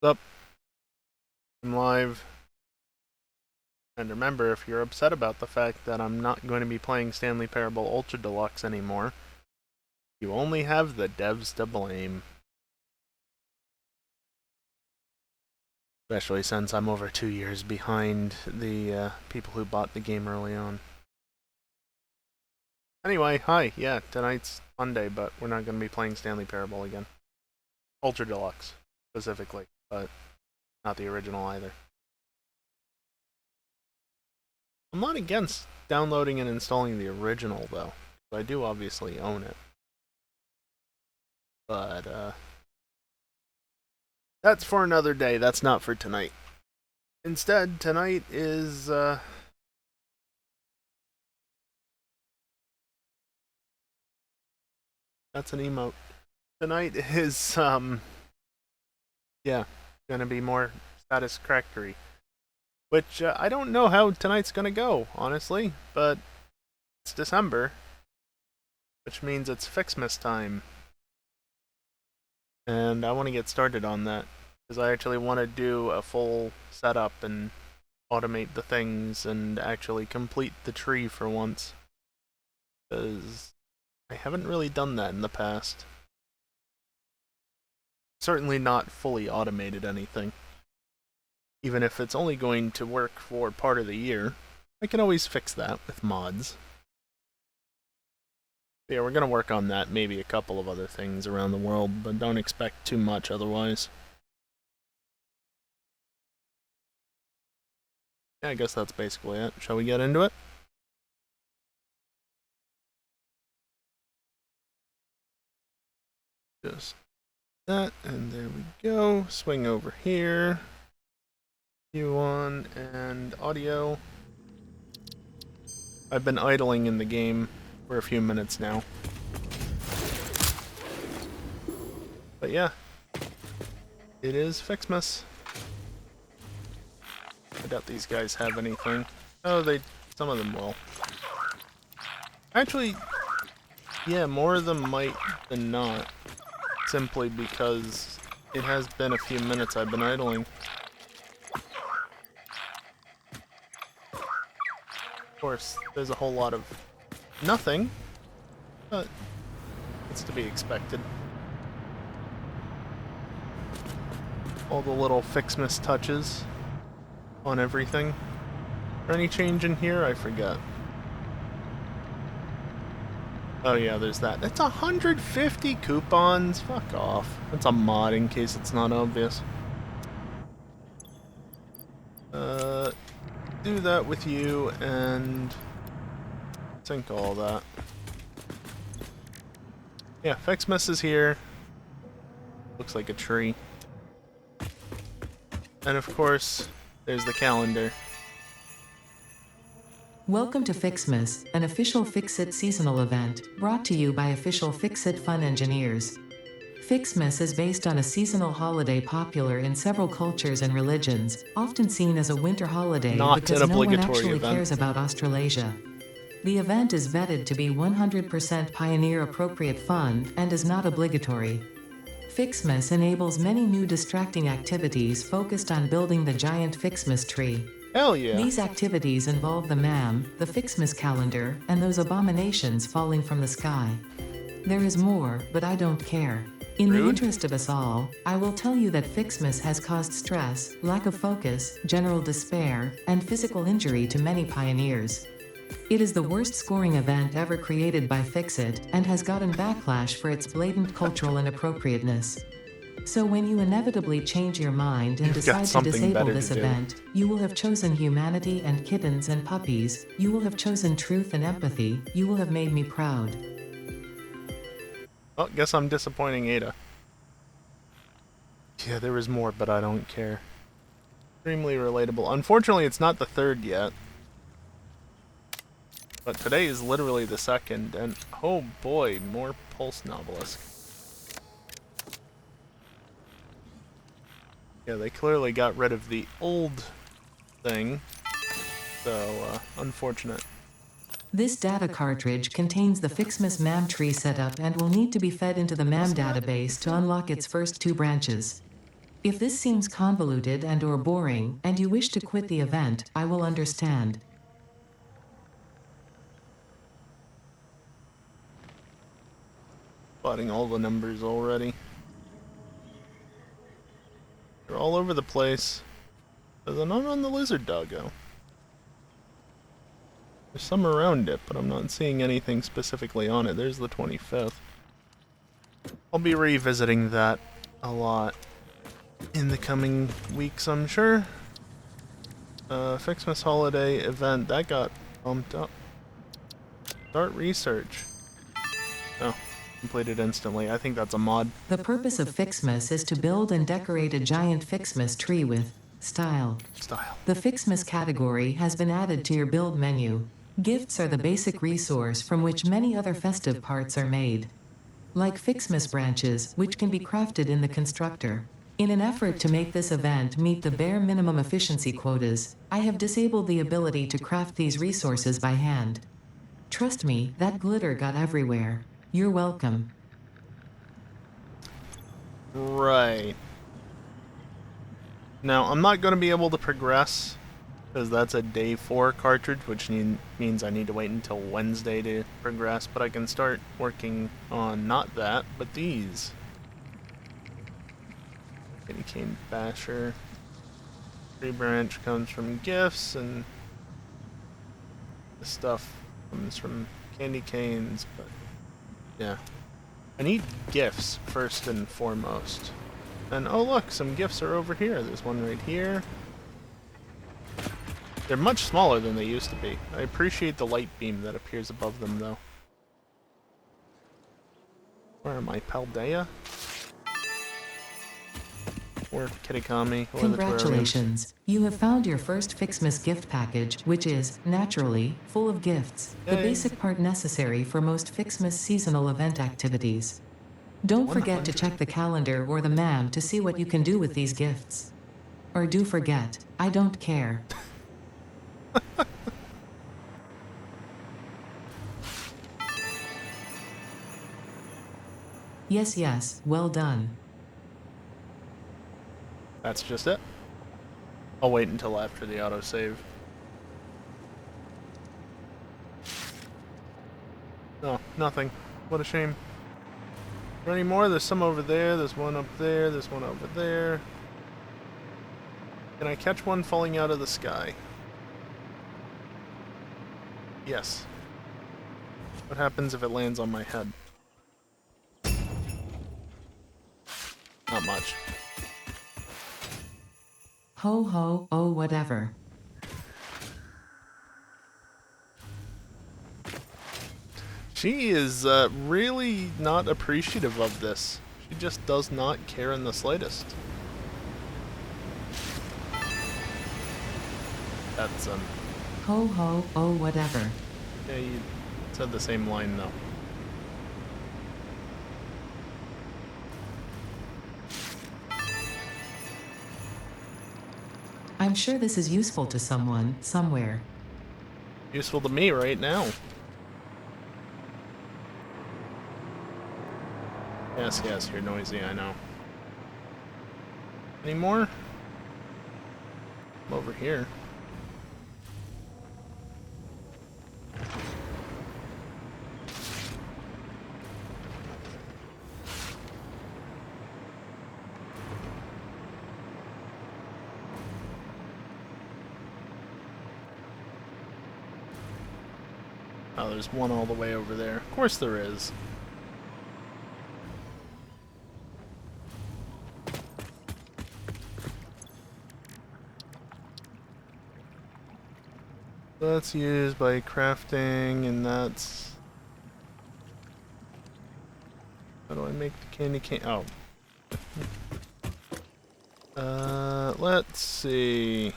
What's up? I'm live. And remember, if you're upset about the fact that I'm not going to be playing Stanley Parable Ultra Deluxe anymore, you only have the devs to blame. Especially since I'm over 2 years behind the people who bought the game early on. Anyway, hi. Yeah, tonight's Monday, but we're not going to be playing Stanley Parable again. Ultra Deluxe, specifically, but not the original either. I'm not against downloading and installing the original, though. I do obviously own it. But, that's for another day. That's not for tonight. Instead, tonight is, that's an emote. Tonight is, yeah, gonna be more Satisfactory. Which, I don't know how tonight's gonna go, honestly, but it's December, which means it's FICSMAS time. And I want to get started on that, because I actually want to do a full setup and automate the things and actually complete the tree for once. Because I haven't really done that in the past. Certainly not fully automated anything. Even if it's only going to work for part of the year, I can always fix that with mods. Yeah, we're gonna work on that, maybe a couple of other things around the world, but don't expect too much otherwise. Yeah, I guess that's basically it. Shall we get into it? Just that, and there we go. Swing over here. U1 and audio. I've been idling in the game for a few minutes now. But yeah, it is FICSMAS. I doubt these guys have anything. Oh, some of them will. Actually, yeah, more of them might than not. Simply because it has been a few minutes I've been idling. Of course, there's a whole lot of nothing, but it's to be expected. All the little FICSMAS touches on everything. Is there any change in here? I forgot. Oh yeah, there's that. That's 150 coupons? Fuck off. That's a mod in case it's not obvious. Do that with you and sync all that. Yeah, FICSMAS is here. Looks like a tree. And of course, there's the calendar. Welcome to FICSMAS, an official Fix-It seasonal event, brought to you by official Fix-It Fun engineers. FICSMAS is based on a seasonal holiday popular in several cultures and religions, often seen as a winter holiday because no one actually cares about Australasia. The event is vetted to be 100% pioneer-appropriate fun and is not obligatory. FICSMAS enables many new distracting activities focused on building the giant FICSMAS tree. Hell yeah. These activities involve the MAM, the FICSMAS calendar, and those abominations falling from the sky. There is more, but I don't care. In the interest of us all, I will tell you that FICSMAS has caused stress, lack of focus, general despair, and physical injury to many pioneers. It is the worst scoring event ever created by Fix-It, and has gotten backlash for its blatant cultural inappropriateness. So when you inevitably change your mind and decide to disable this event, you will have chosen humanity and kittens and puppies, you will have chosen truth and empathy, you will have made me proud. Well, guess I'm disappointing Ada. Yeah, there is more, but I don't care. Extremely relatable. Unfortunately, it's not the third yet. But today is literally the second, and oh boy, more Pulse Novelist. Yeah, they clearly got rid of the old thing, so unfortunate. This data cartridge contains the FICSMAS MAM tree setup and will need to be fed into the MAM database to unlock its first two branches. If this seems convoluted and or boring, and you wish to quit the event, I will understand. Plotting all the numbers already. They're all over the place. They're not on the lizard doggo. There's some around it, but I'm not seeing anything specifically on it. There's the 25th. I'll be revisiting that a lot in the coming weeks, I'm sure. FICSMAS holiday event, that got bumped up. Start research. Oh, completed instantly. I think that's a mod. The purpose of FICSMAS is to build and decorate a giant FICSMAS tree with style. The FICSMAS category has been added to your build menu. Gifts are the basic resource from which many other festive parts are made. Like FICSMAS branches, which can be crafted in the constructor. In an effort to make this event meet the bare minimum efficiency quotas, I have disabled the ability to craft these resources by hand. Trust me, that glitter got everywhere. You're welcome. Right. Now, I'm not going to be able to progress, because that's a day 4 cartridge, which means I need to wait until Wednesday to progress, but I can start working on not that, but these. Candy Cane Basher. Tree branch comes from gifts, and the stuff comes from candy canes, but yeah. I need gifts first and foremost. And oh look, some gifts are over here. There's one right here. They're much smaller than they used to be. I appreciate the light beam that appears above them though. Where am I? Paldea? Or Kitakami? Or Congratulations! You have found your first FICSMAS gift package, which is, naturally, full of gifts. Yay. The basic part necessary for most FICSMAS seasonal event activities. Don't forget to check the calendar or the MAM to see what you can do with these gifts. Or do forget, I don't care. Yes, well done. That's just it. I'll wait until after the autosave. Oh, nothing. What a shame. Are there any more? There's some over there, there's one up there, there's one over there. Can I catch one falling out of the sky? Yes. What happens if it lands on my head? Not much. Ho ho, oh whatever. She is really not appreciative of this. She just does not care in the slightest. That's Ho ho, oh whatever. yeah, you said the same line though. I'm sure this is useful to someone, somewhere. Useful to me right now. Yes, you're noisy, I know. Any more? I'm over here. Oh, there's one all the way over there. Of course there is. That's used by crafting, and that's... How do I make the candy cane? Oh. Let's see...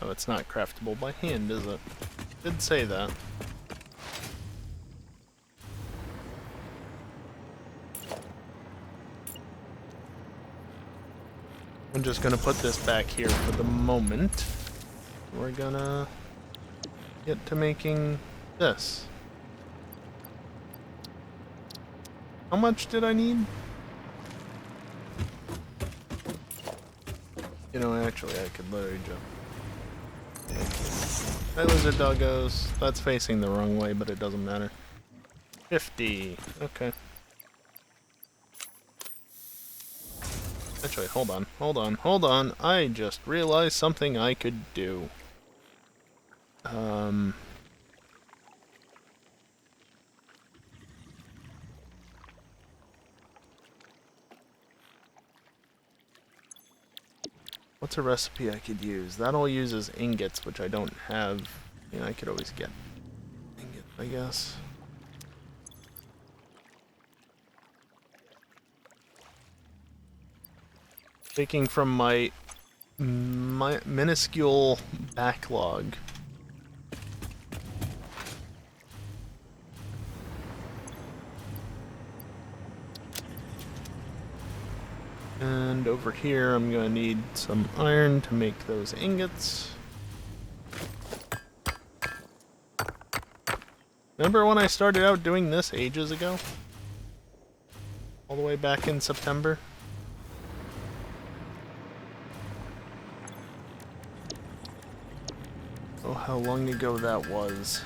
Oh, it's not craftable by hand, is it? Did say that. I'm just gonna put this back here for the moment. We're gonna get to making this. How much did I need? You know, actually, I could literally just... Hey, lizard doggos. That's facing the wrong way, but it doesn't matter. 50. Okay. Actually, hold on. I just realized something I could do. What's a recipe I could use? That all uses ingots, which I don't have. You know, I could always get ingots, I guess. Taking from my minuscule backlog. And over here, I'm gonna need some iron to make those ingots. Remember when I started out doing this ages ago? All the way back in September? Oh, how long ago that was.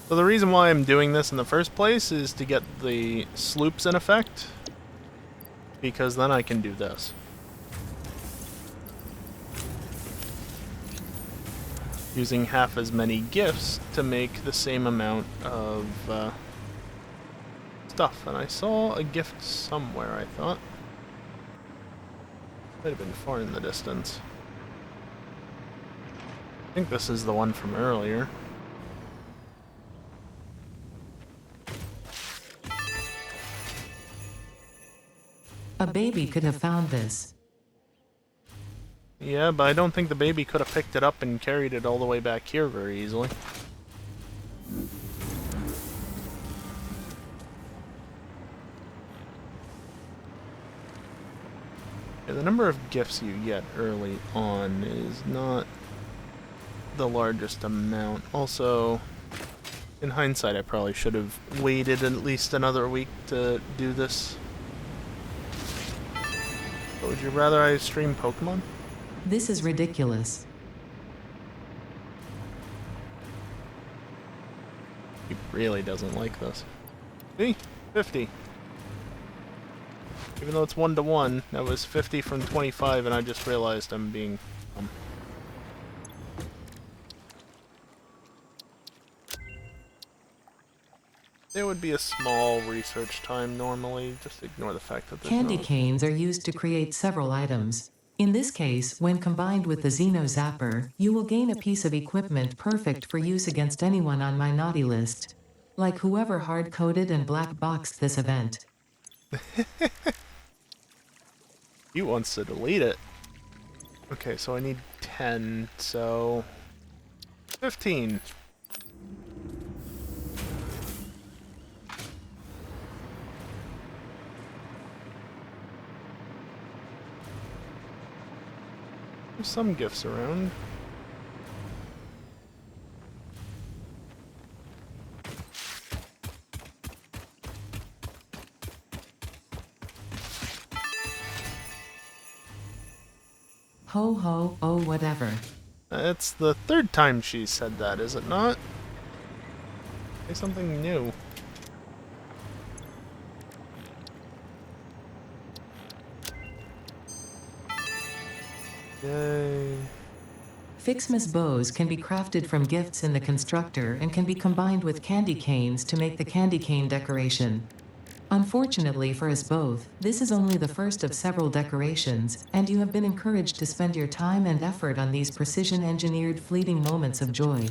So the reason why I'm doing this in the first place is to get the sloops in effect, because then I can do this. Using half as many gifts to make the same amount of stuff. And I saw a gift somewhere, I thought. Might have been far in the distance. I think this is the one from earlier. A baby could have found this. Yeah, but I don't think the baby could have picked it up and carried it all the way back here very easily. Yeah, the number of gifts you get early on is not the largest amount. Also, in hindsight, I probably should have waited at least another week to do this. But would you rather I stream Pokemon? This is ridiculous. He really doesn't like this. See? 50. Even though it's 1-to-1, that was 50 from 25, and I just realized I'm being... There would be a small research time normally. Just ignore the fact that there's Candy no... canes are used to create several items. In this case, when combined with the Xeno Zapper, you will gain a piece of equipment perfect for use against anyone on my naughty list. Like whoever hard-coded and black-boxed this event. He wants to delete it. Okay, so I need 10, so... 15. There's some gifts around. Ho ho, oh whatever. It's the third time she said that, is it not? Say something new. Yay. FICSMAS bows can be crafted from gifts in the constructor and can be combined with candy canes to make the candy cane decoration. Unfortunately for us both, this is only the first of several decorations, and you have been encouraged to spend your time and effort on these precision-engineered fleeting moments of joy.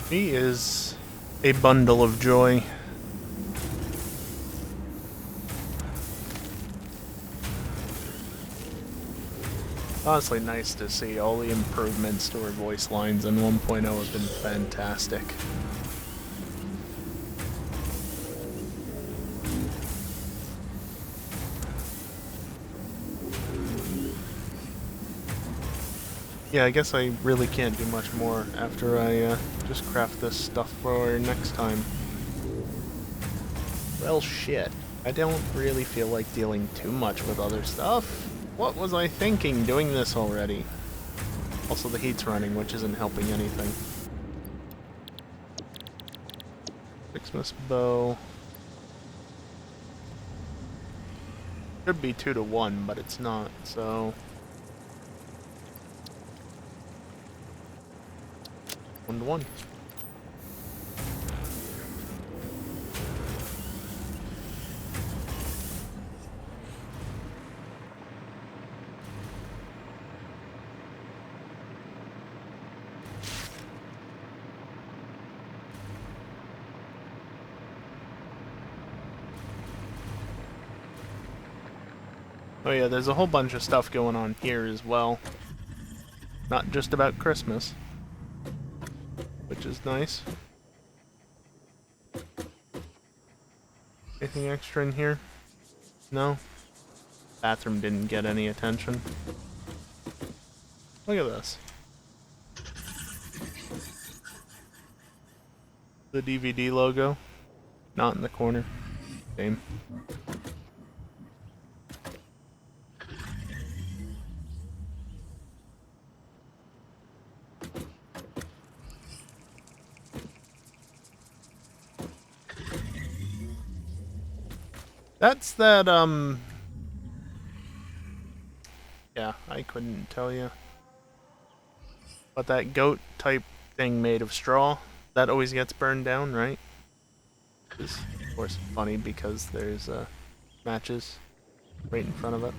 He is a bundle of joy. Honestly, nice to see. All the improvements to her voice lines in 1.0 have been fantastic. Yeah, I guess I really can't do much more after I just craft this stuff for next time. Well, shit. I don't really feel like dealing too much with other stuff. What was I thinking doing this already? Also, the heat's running, which isn't helping anything. FICSMAS bow. Should be 2 to 1, but it's not, so... 1 to 1. Oh yeah, there's a whole bunch of stuff going on here as well. Not just about Christmas. Which is nice. Anything extra in here? No? Bathroom didn't get any attention. Look at this. The DVD logo. Not in the corner. Same. That's that, yeah, I couldn't tell you. But that goat type thing made of straw, that always gets burned down, right? Which is, of course, funny because there's, matches right in front of it.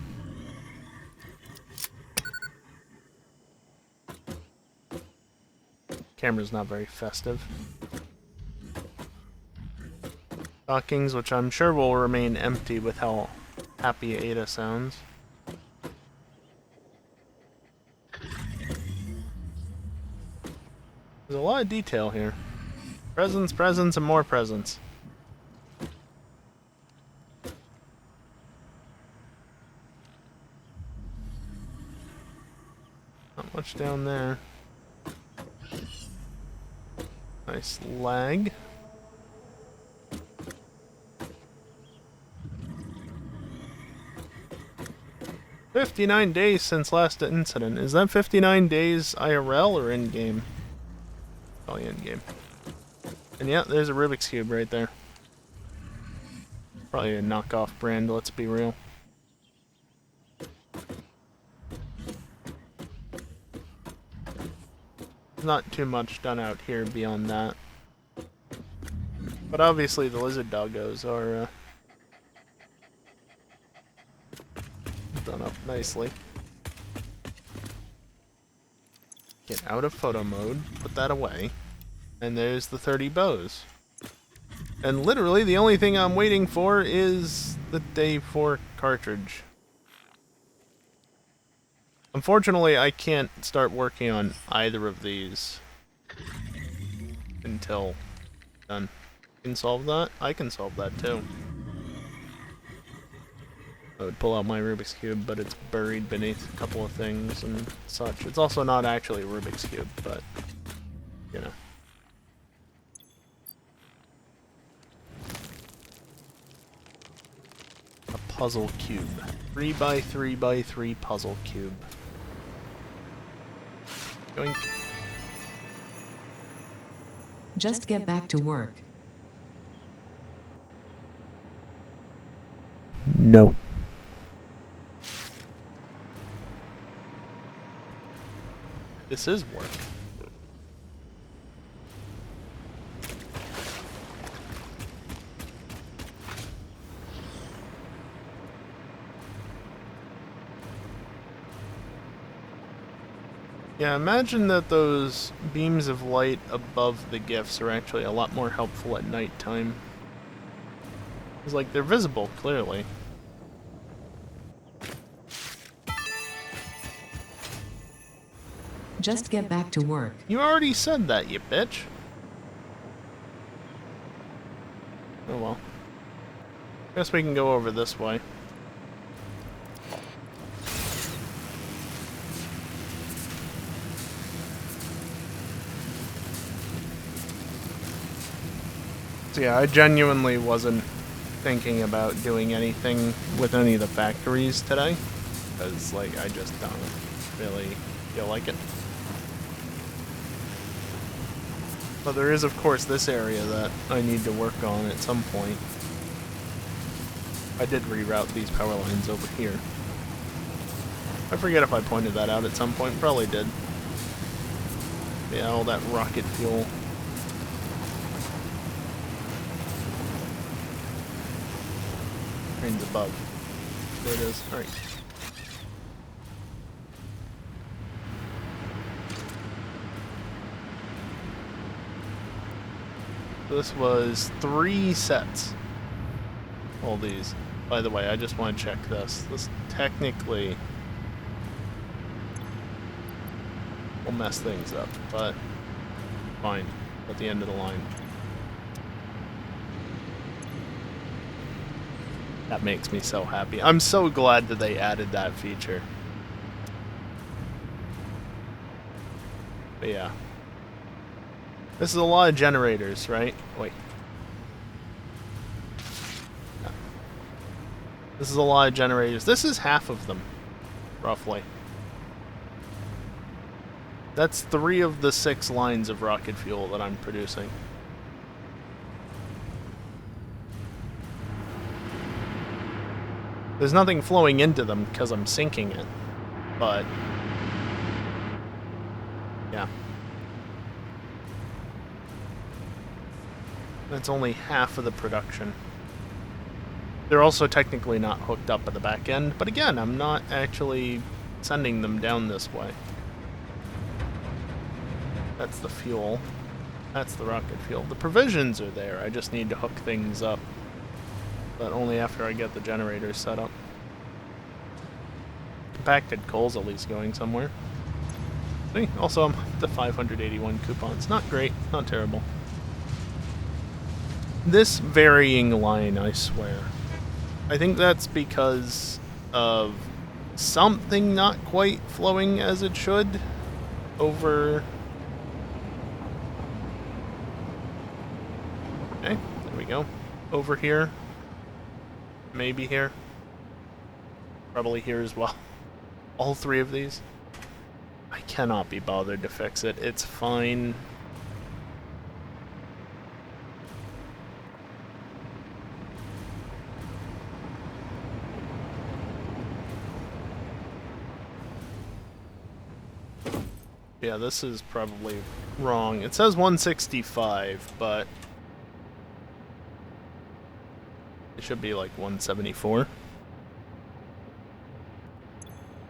Camera's not very festive. Stockings, which I'm sure will remain empty with how happy Ada sounds. There's a lot of detail here. Presents, presents, and more presents. Not much down there. Nice lag. "59 days since last incident." Is that 59 days IRL or in-game? Probably in-game. And yeah, there's a Rubik's Cube right there. Probably a knockoff brand, let's be real. Not too much done out here beyond that. But obviously the lizard doggos are done up nicely. Get out of photo mode, put that away, and there's the 30 bows. And literally the only thing I'm waiting for is the day 4 cartridge. Unfortunately, I can't start working on either of these until done. Can solve that? I can solve that too. I would pull out my Rubik's Cube, but it's buried beneath a couple of things and such. It's also not actually a Rubik's Cube, but, you know. A puzzle cube. 3x3x3 puzzle cube. Going. Just get back to work. No. This is work. Yeah, imagine that those beams of light above the gifts are actually a lot more helpful at nighttime. It's like they're visible, clearly. Just get back to work. You already said that, you bitch. Oh well. Guess we can go over this way. So yeah, I genuinely wasn't thinking about doing anything with any of the factories today, because like I just don't really feel like it. But there is, of course, this area that I need to work on at some point. I did reroute these power lines over here. I forget if I pointed that out at some point. Probably did. Yeah, all that rocket fuel. Train's above. There it is. Alright. This was 3 sets. All these. By the way, I just want to check this. This technically will mess things up, but fine. At the end of the line. That makes me so happy. I'm so glad that they added that feature. But yeah. This is a lot of generators, right? Wait. No. This is a lot of generators. This is half of them, roughly. That's 3 of the 6 lines of rocket fuel that I'm producing. There's nothing flowing into them because I'm sinking it, but yeah. That's only half of the production. They're also technically not hooked up at the back end, but again, I'm not actually sending them down this way. That's the fuel. That's the rocket fuel. The provisions are there, I just need to hook things up. But only after I get the generators set up. Compacted coal's at least going somewhere. See? Also, I'm up to 581 coupons. Not great, not terrible. This varying line, I swear. I think that's because of something not quite flowing as it should over... Okay, there we go. Over here. Maybe here. Probably here as well. All 3 of these. I cannot be bothered to fix it. It's fine. Yeah, this is probably wrong. It says 165, but it should be like 174.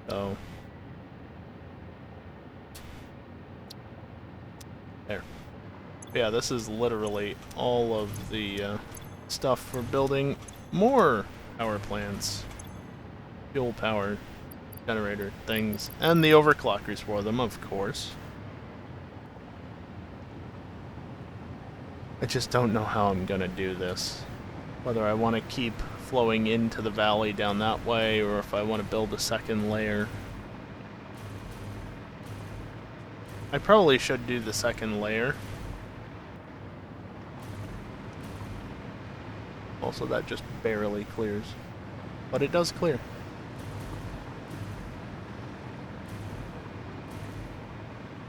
So there. Yeah, this is literally all of the stuff for building more power plants, fuel power generator things, and the overclockers for them, of course. I just don't know how I'm gonna do this. Whether I want to keep flowing into the valley down that way, or if I want to build a second layer. I probably should do the second layer. Also, that just barely clears. But it does clear.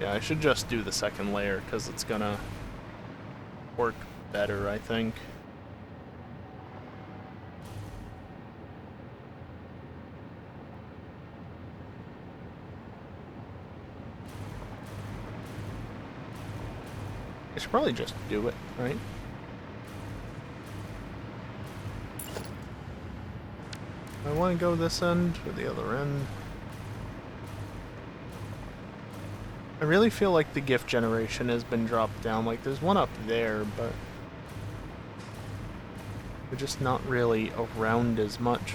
Yeah, I should just do the second layer, because it's gonna work better, I think. I should probably just do it, right? I want to go this end or the other end. I really feel like the GIF generation has been dropped down. Like, there's one up there, but they're just not really around as much.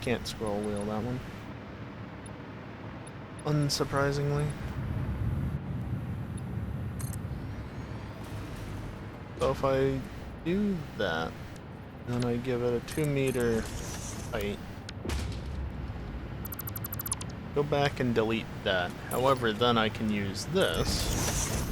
Can't scroll wheel that one. Unsurprisingly. So if I do that, Then I give it a 2-meter height. Go back and delete that. However, then I can use this.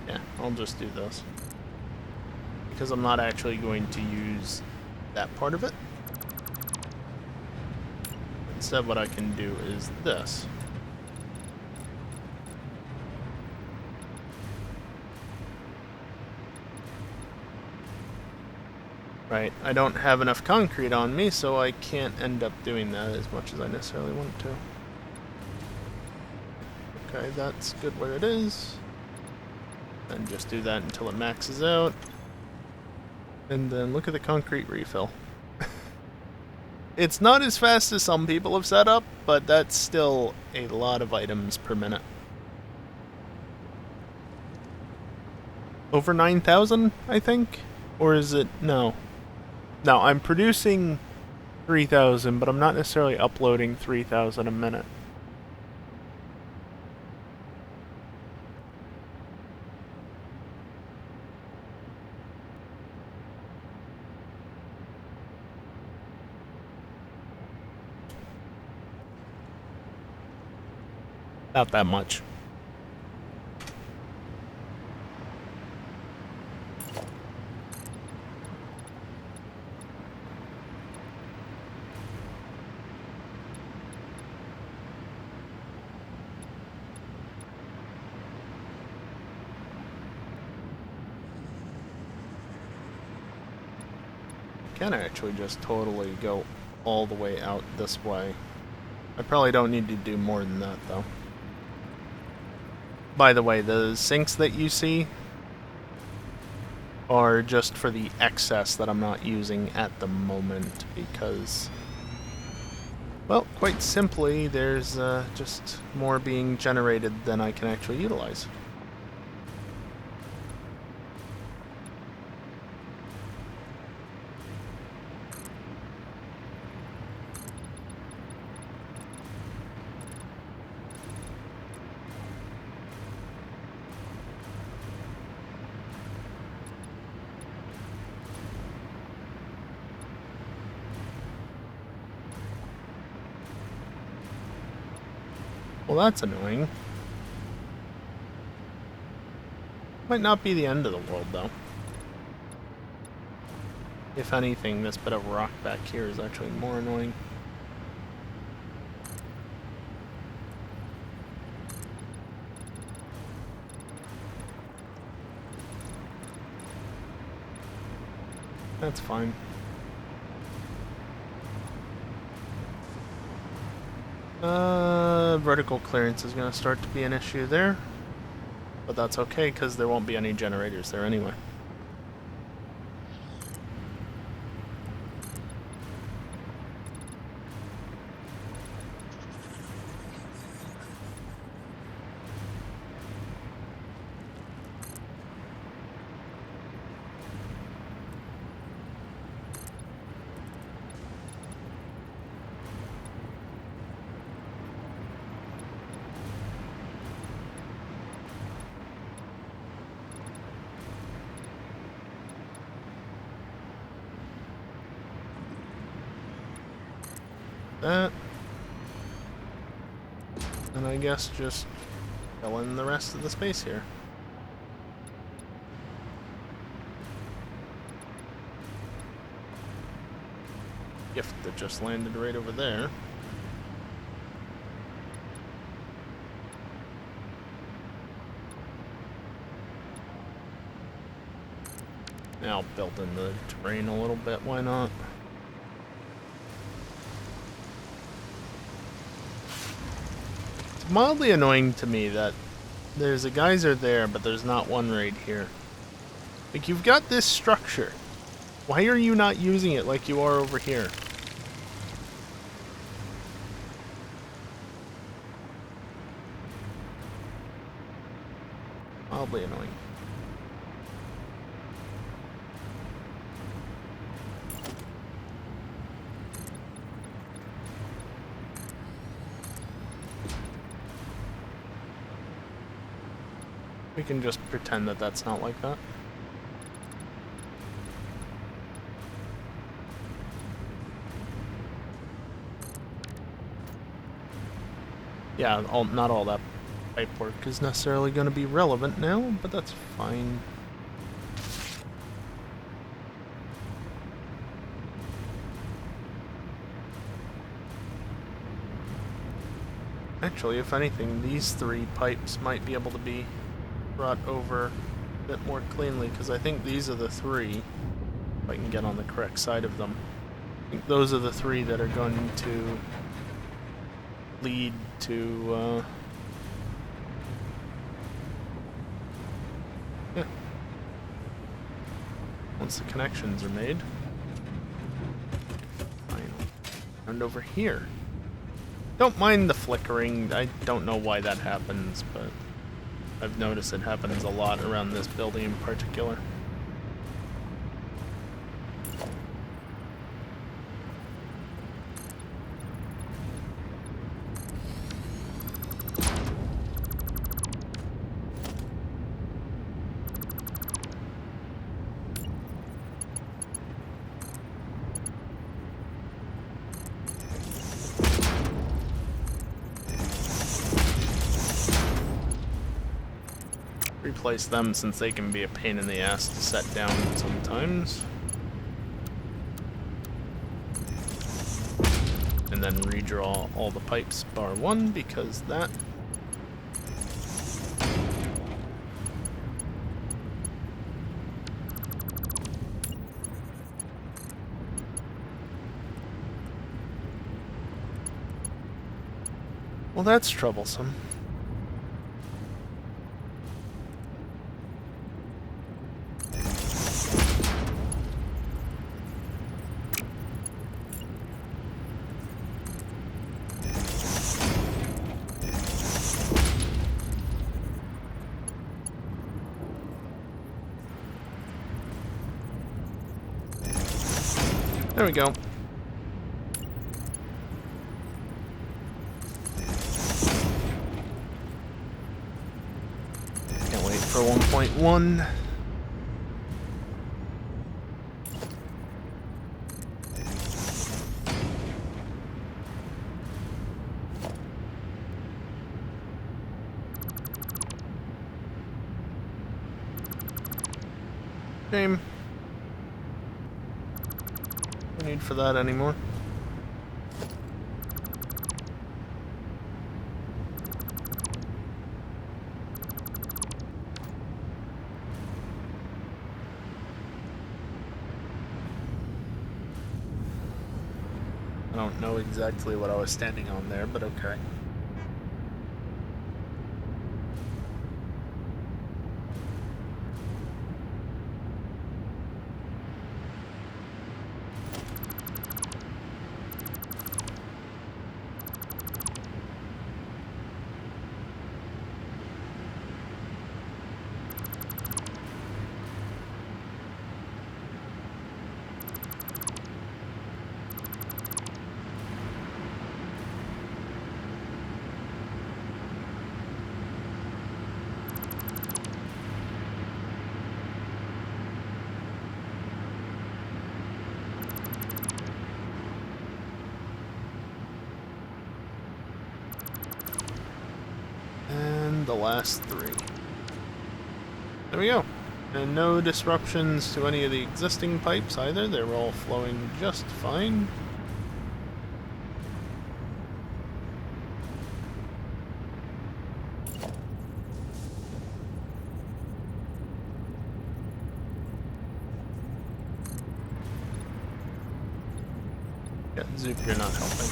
Yeah, I'll just do this. Because I'm not actually going to use that part of it. Instead, what I can do is this. Right, I don't have enough concrete on me, so I can't end up doing that as much as I necessarily want to. Okay, that's good where it is. And just do that until it maxes out. And then look at the concrete refill. It's not as fast as some people have set up, but that's still a lot of items per minute. Over 9,000, I think? Or is it? No. No, I'm producing 3,000, but I'm not necessarily uploading 3,000 a minute. Not that much. Can actually just totally go all the way out this way. I probably don't need to do more than that, though. By the way, the sinks that you see are just for the excess that I'm not using at the moment because, well, quite simply, there's just more being generated than I can actually utilize. Well, that's annoying. Might not be the end of the world, though. If anything, this bit of rock back here is actually more annoying. That's fine. Vertical clearance is going to start to be an issue there. But that's okay, because there won't be any generators there anyway. That. And I guess just fill in the rest of the space here. Gift that just landed right over there. Now build in the terrain a little bit, why not? It's mildly annoying to me that there's a geyser there, but there's not one right here. Like, you've got this structure. Why are you not using it like you are over here? Mildly annoying. We can just pretend that that's not like that. Yeah, not all that pipe work is necessarily going to be relevant now, but that's fine. Actually, if anything, these 3 pipes might be able to be brought over a bit more cleanly, because I think these are the 3, if I can get on the correct side of them. I think those are the 3 that are going to lead to, yeah. Once the connections are made. Fine. And over here. Don't mind the flickering. I don't know why that happens, but I've noticed it happens a lot around this building in particular. Replace them since they can be a pain in the ass to set down sometimes. And then redraw all the pipes bar 1 because that. Well, that's troublesome. There we go. Can't wait for 1.1. Shame. No need for that anymore. I don't know exactly what I was standing on there, but okay. The last 3. There we go. And no disruptions to any of the existing pipes either. They're all flowing just fine. Yeah, Zoop, you're not helping.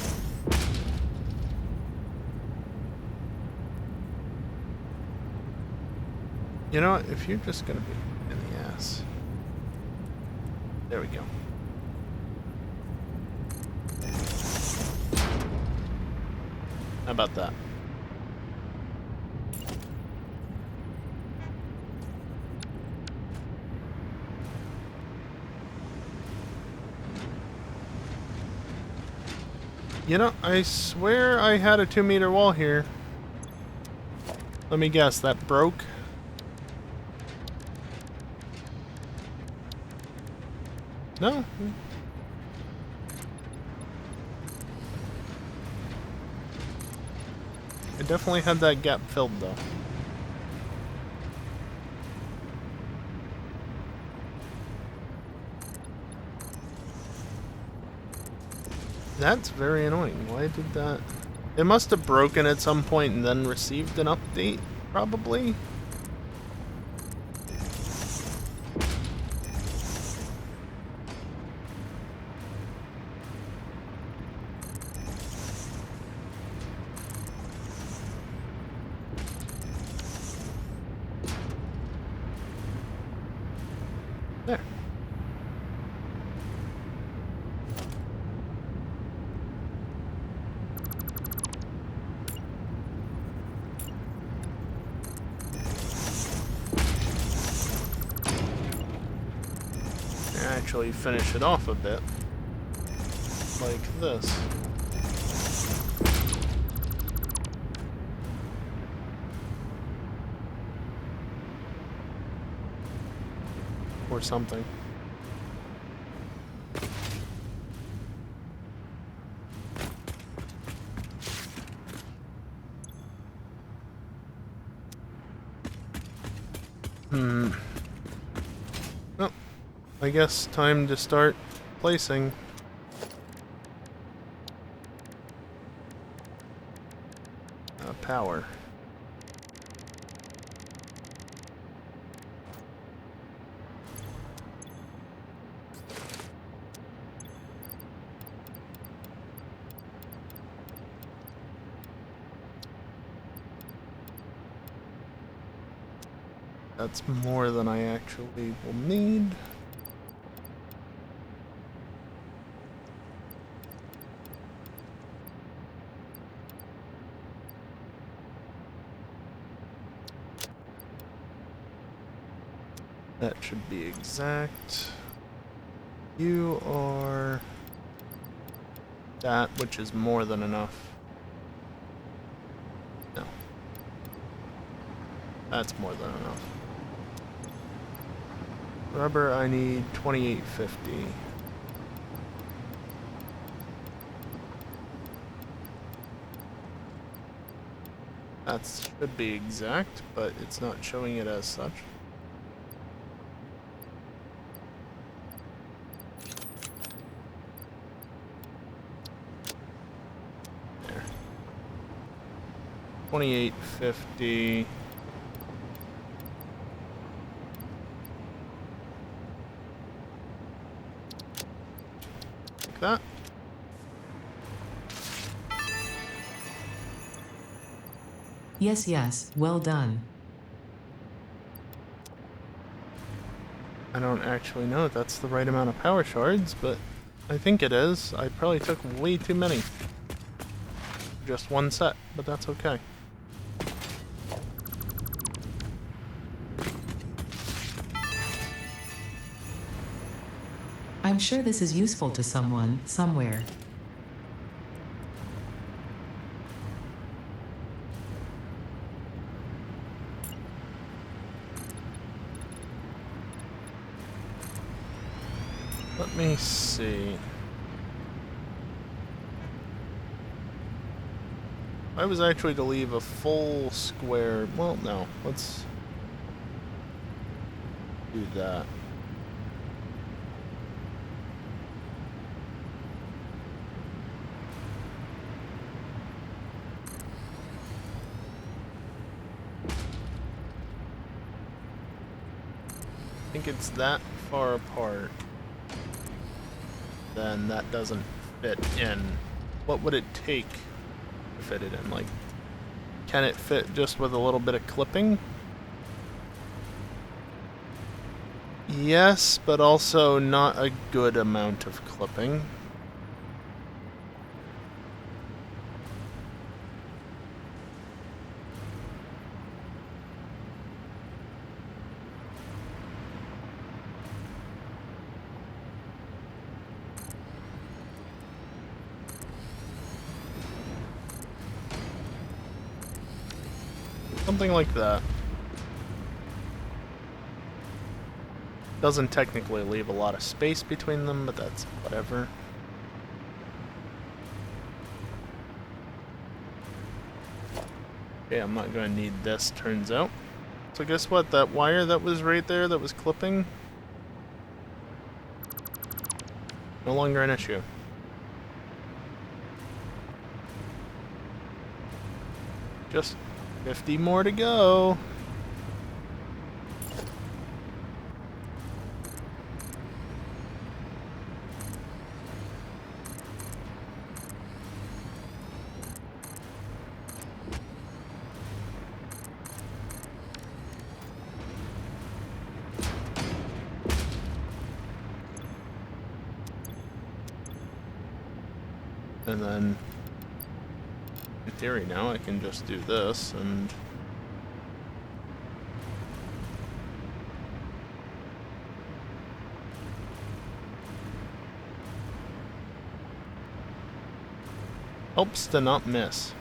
You know what? If you're just gonna be in the ass. There we go. How about that? You know, I swear I had a 2-meter wall here. Let me guess, that broke? No. I definitely had that gap filled, though. That's very annoying. Why did that... It must have broken at some point and then received an update, probably? There. Actually finish it off a bit. Like this. Or something. Well, I guess time to start placing. Power. That's more than I actually will need. That should be exact. You are that, which is more than enough. No. That's more than enough. Rubber, I need 2850. That should be exact, but it's not showing it as such. There. 2850. Like that. Yes, yes, well done. I don't actually know if that's the right amount of power shards, but I think it is. I probably took way too many. Just one set, but that's okay. I'm sure this is useful to someone, somewhere. Let me see. I was actually to leave a full square. Well, no. Let's do that. I think it's that far apart. Then that doesn't fit in. What would it take to fit it in? Like, can it fit just with a little bit of clipping? Yes, but also not a good amount of clipping. Something like that. Doesn't technically leave a lot of space between them, but that's whatever. Okay, I'm not going to need this, turns out. So guess what? That wire that was right there that was clipping, no longer an issue. Just 50 more to go. And then, in theory now, I can just do this and... helps to not miss.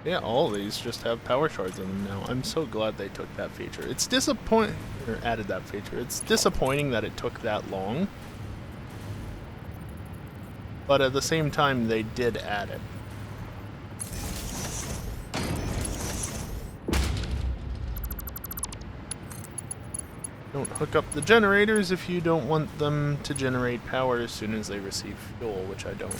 Yeah, all these just have power shards in them now. I'm so glad they took that feature. It's disappointing, or added that feature. It's disappointing that it took that long. But at the same time, they did add it. Don't hook up the generators if you don't want them to generate power as soon as they receive fuel, which I don't.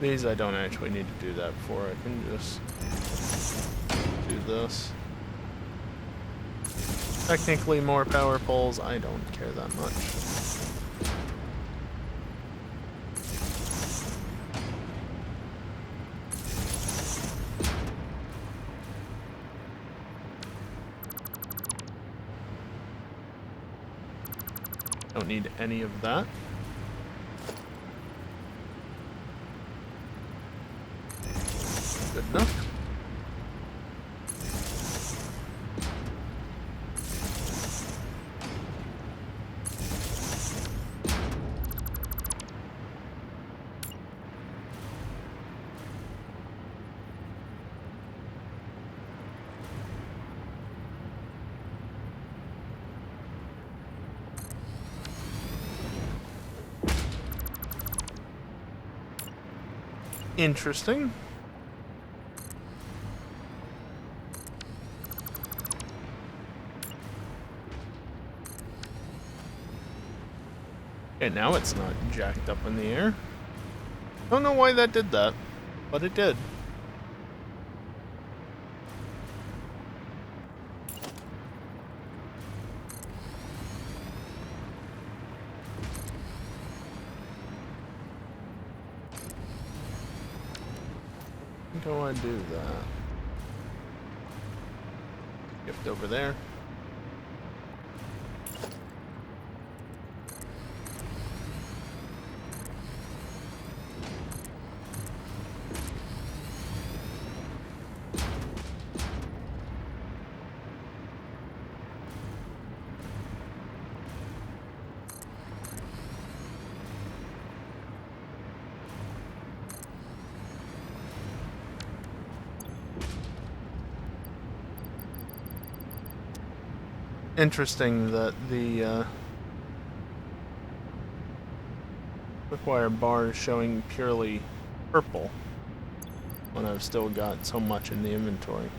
These I don't actually need to do that for. I can just do this. Technically more power poles, I don't care that much. Don't need any of that. Good enough. Interesting. Okay, now it's not jacked up in the air. Don't know why that did that, but it did. I think I want to do that. Gift over there. Interesting that the required bar is showing purely purple when I've still got so much in the inventory.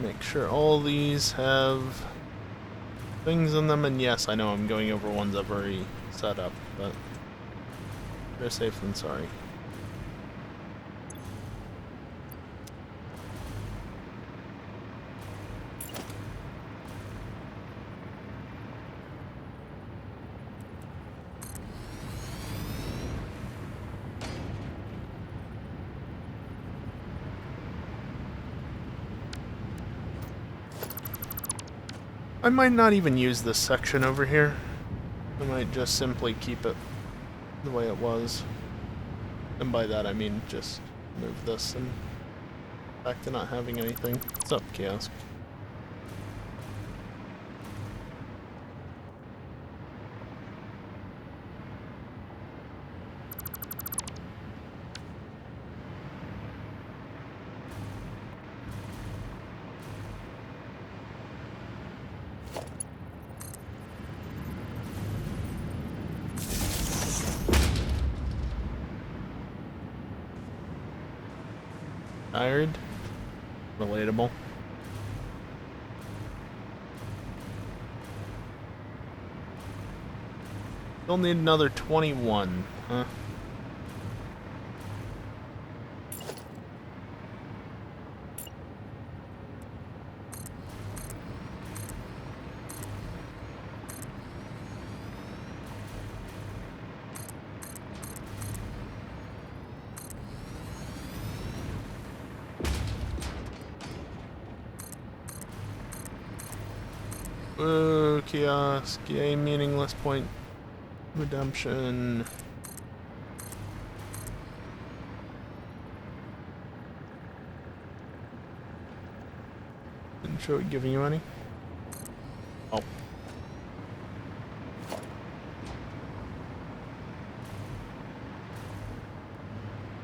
Make sure all these have things in them, and yes, I know I'm going over ones I've already set up, but better safe than sorry. I might not even use this section over here. I might just simply keep it the way it was. And by that I mean just move this and back to not having anything. What's up, Kiosk? Tired? Relatable. Still need another 21, huh? Kiosk, yay, meaningless point redemption. Didn't show it giving you any. Oh.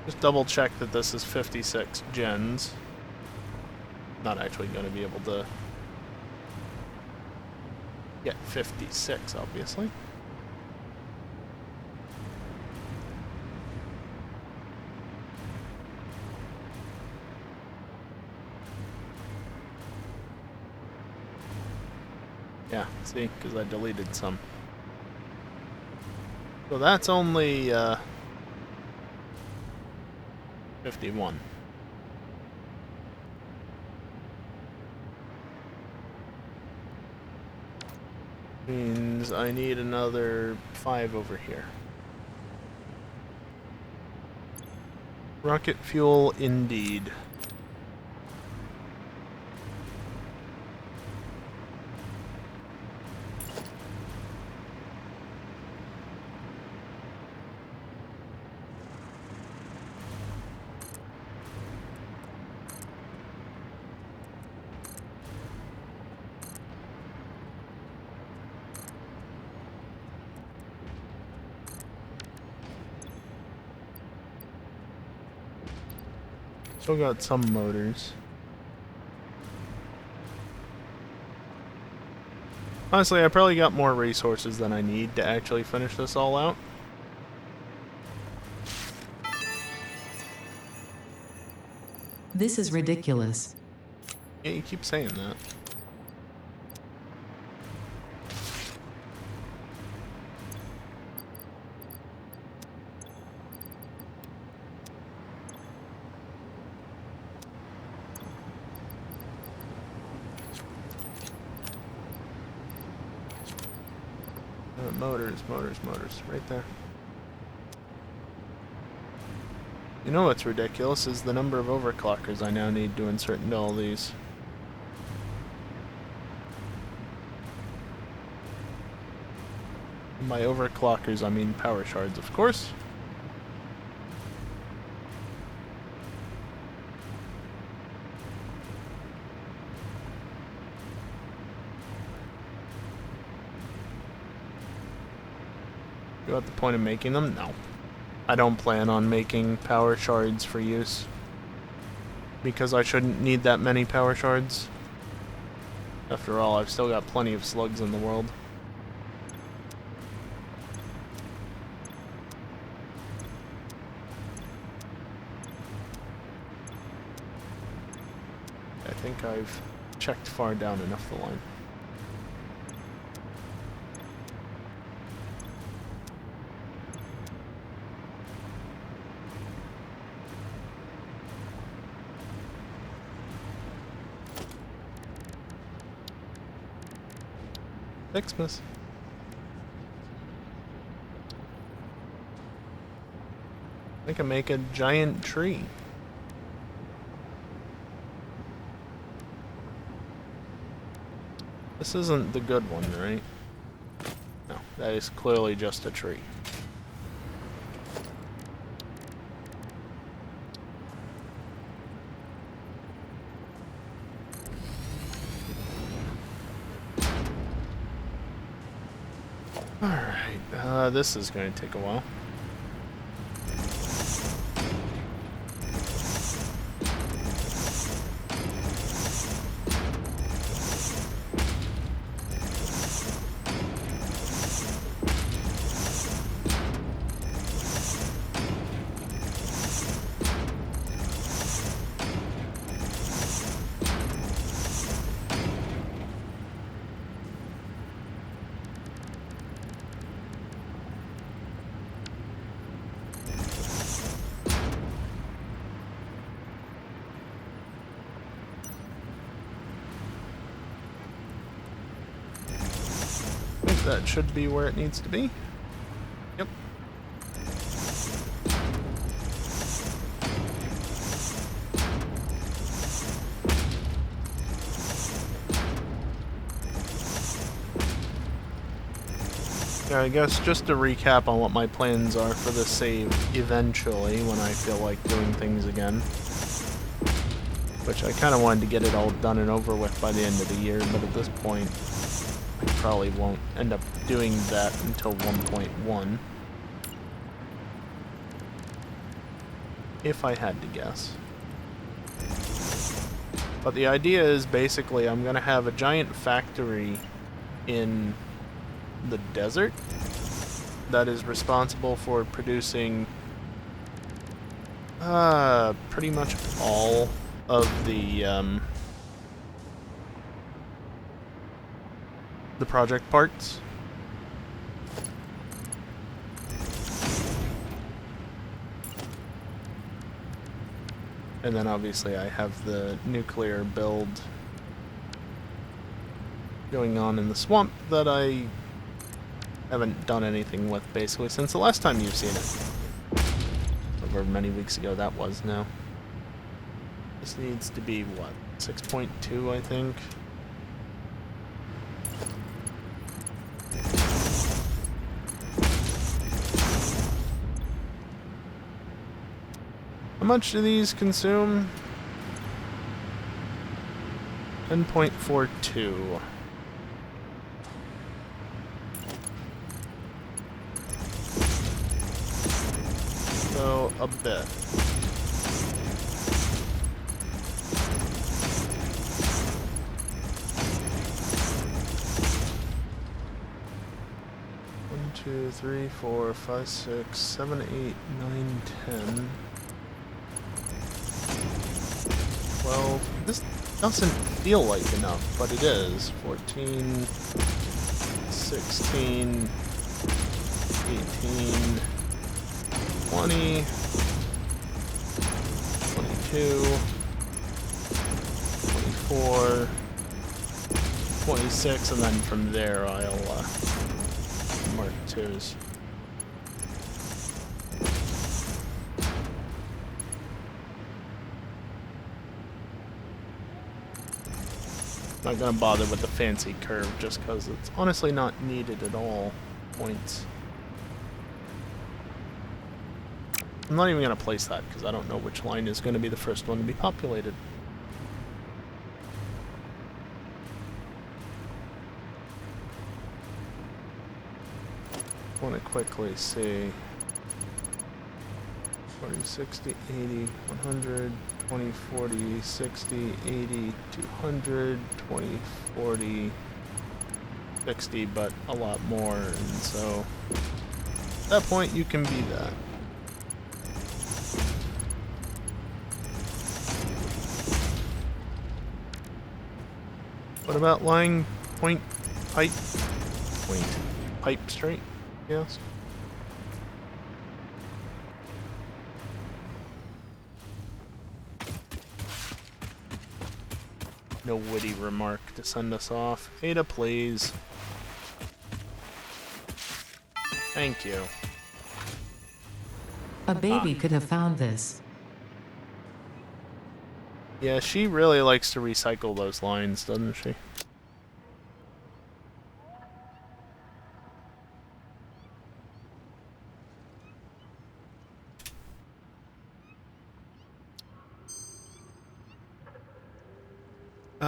Just double check that this is 56 gens. Not actually going to be able to get 56, obviously. Yeah, see, because I deleted some. So that's only 51. Means I need another 5 over here. Rocket fuel indeed. Still got some motors. Honestly, I probably got more resources than I need to actually finish this all out. This is ridiculous. Yeah, you keep saying that. Motors, right there. You know what's ridiculous is the number of overclockers I now need to insert into all these. By overclockers, I mean power shards, of course. You got the point of making them? No. I don't plan on making power shards for use. Because I shouldn't need that many power shards. After all, I've still got plenty of slugs in the world. I think I've checked far down enough the line. FICSMAS. I can make a giant tree. This isn't the good one, right? No, that is clearly just a tree. Alright, this is going to take a while. I think that should be where it needs to be. Yep. Yeah, I guess just to recap on what my plans are for this save eventually when I feel like doing things again. Which I kind of wanted to get it all done and over with by the end of the year, but at this point I probably won't end up doing that until 1.1. If I had to guess. But the idea is basically I'm going to have a giant factory in the desert that is responsible for producing pretty much all of the project parts. And then obviously I have the nuclear build going on in the swamp that I haven't done anything with basically since the last time you've seen it. However many weeks ago that was now. This needs to be, what, 6.2 I think? How much do these consume? 10.42. So, a bit. One, 2, 3, 4, 5, 6, 7, 8, 9, 10. 12. This doesn't feel like enough, but it is. 14, 16, 18, 20, 22, 24, 26, and then from there I'll mark twos. Not gonna bother with the fancy curve just because it's honestly not needed at all. Points. I'm not even gonna place that because I don't know which line is gonna be the first one to be populated. I want to quickly see 40, 60, 80, 100, 20, 40, 60, 80, 200, 20, 40, 60, but a lot more, and so at that point you can be that. What about line point pipe? Pipe straight? Yes. No witty remark to send us off. Ada, please. Thank you. A baby could have found this. Yeah, she really likes to recycle those lines, doesn't she?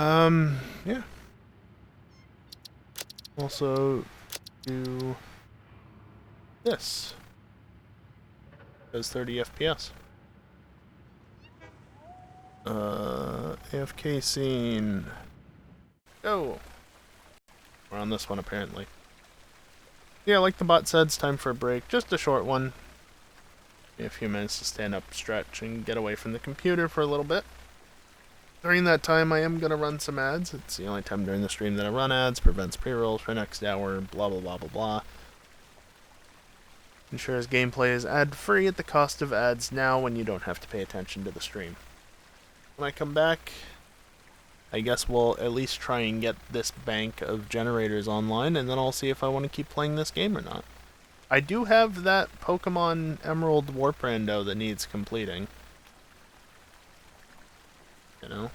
Yeah. Also, do this. Does 30 FPS. AFK scene. Go! We're on this one, apparently. Yeah, like the bot said, it's time for a break. Just a short one. A few minutes to stand up, stretch, and get away from the computer for a little bit. During that time, I am going to run some ads. It's the only time during the stream that I run ads. Prevents pre-rolls for next hour, blah blah blah blah blah. Ensures gameplay is ad-free at the cost of ads now when you don't have to pay attention to the stream. When I come back, I guess we'll at least try and get this bank of generators online, and then I'll see if I want to keep playing this game or not. I do have that Pokemon Emerald Warp Rando that needs completing. You know?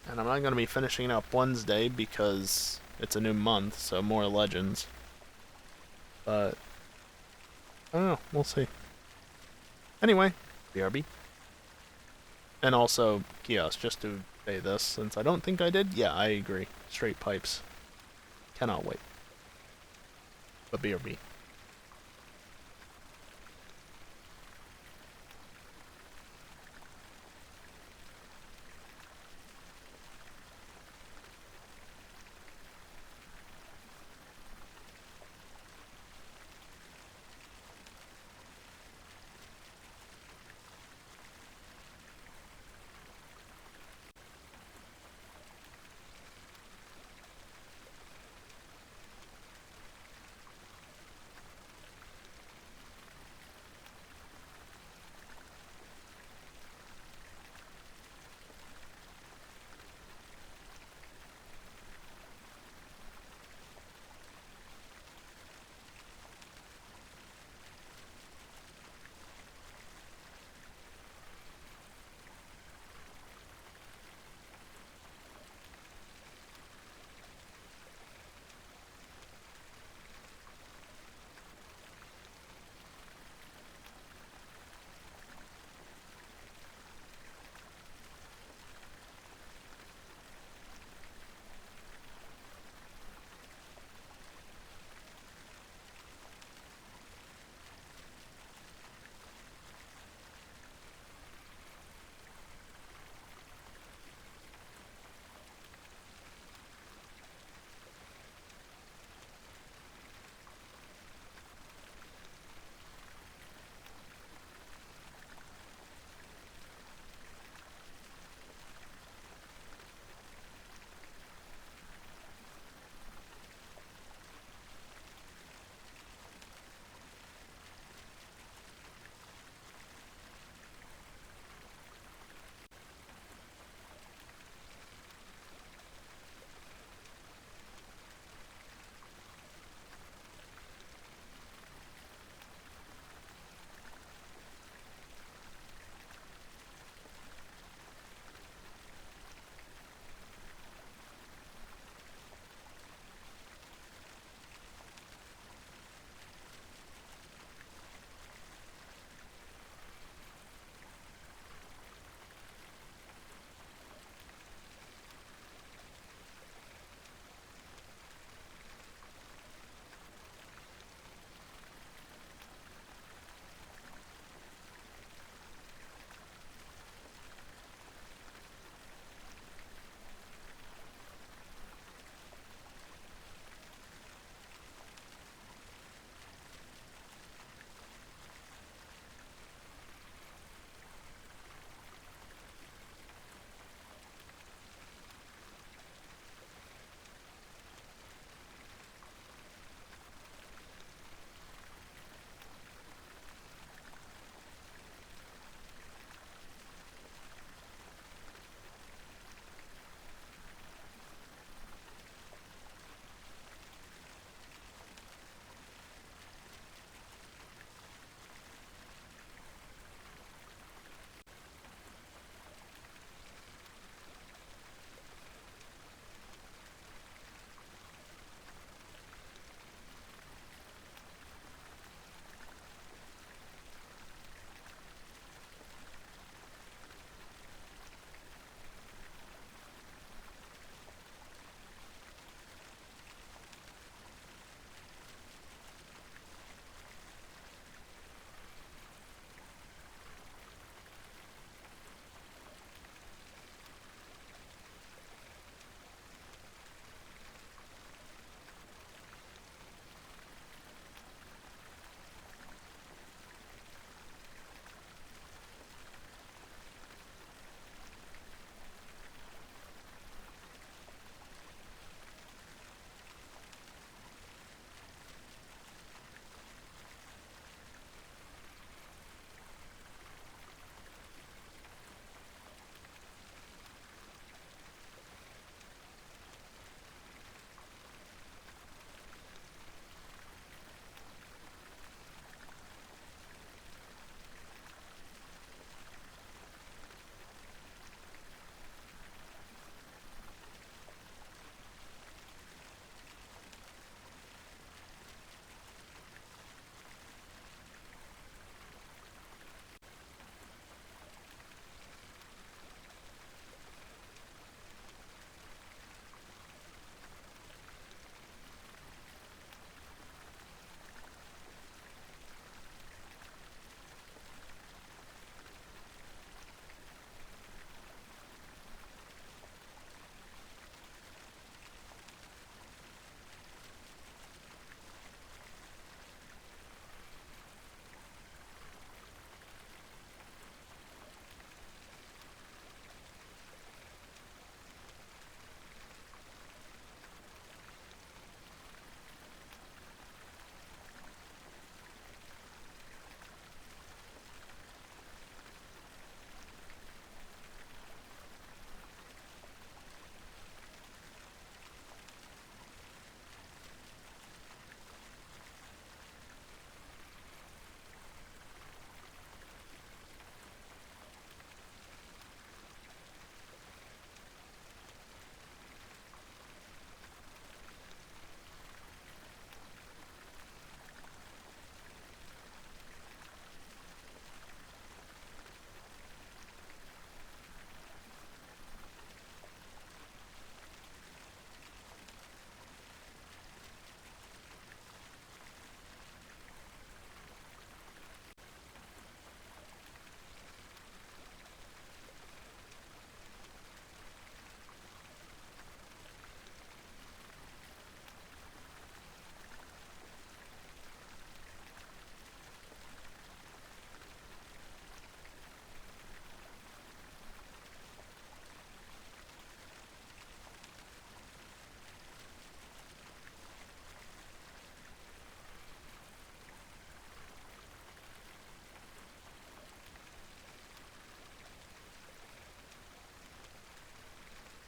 And I'm not going to be finishing up Wednesday because it's a new month, so more legends. But, I don't know, we'll see. Anyway, BRB. And also, Kios, just to say this, since I don't think I did, yeah, I agree. Straight pipes. Cannot wait. But BRB.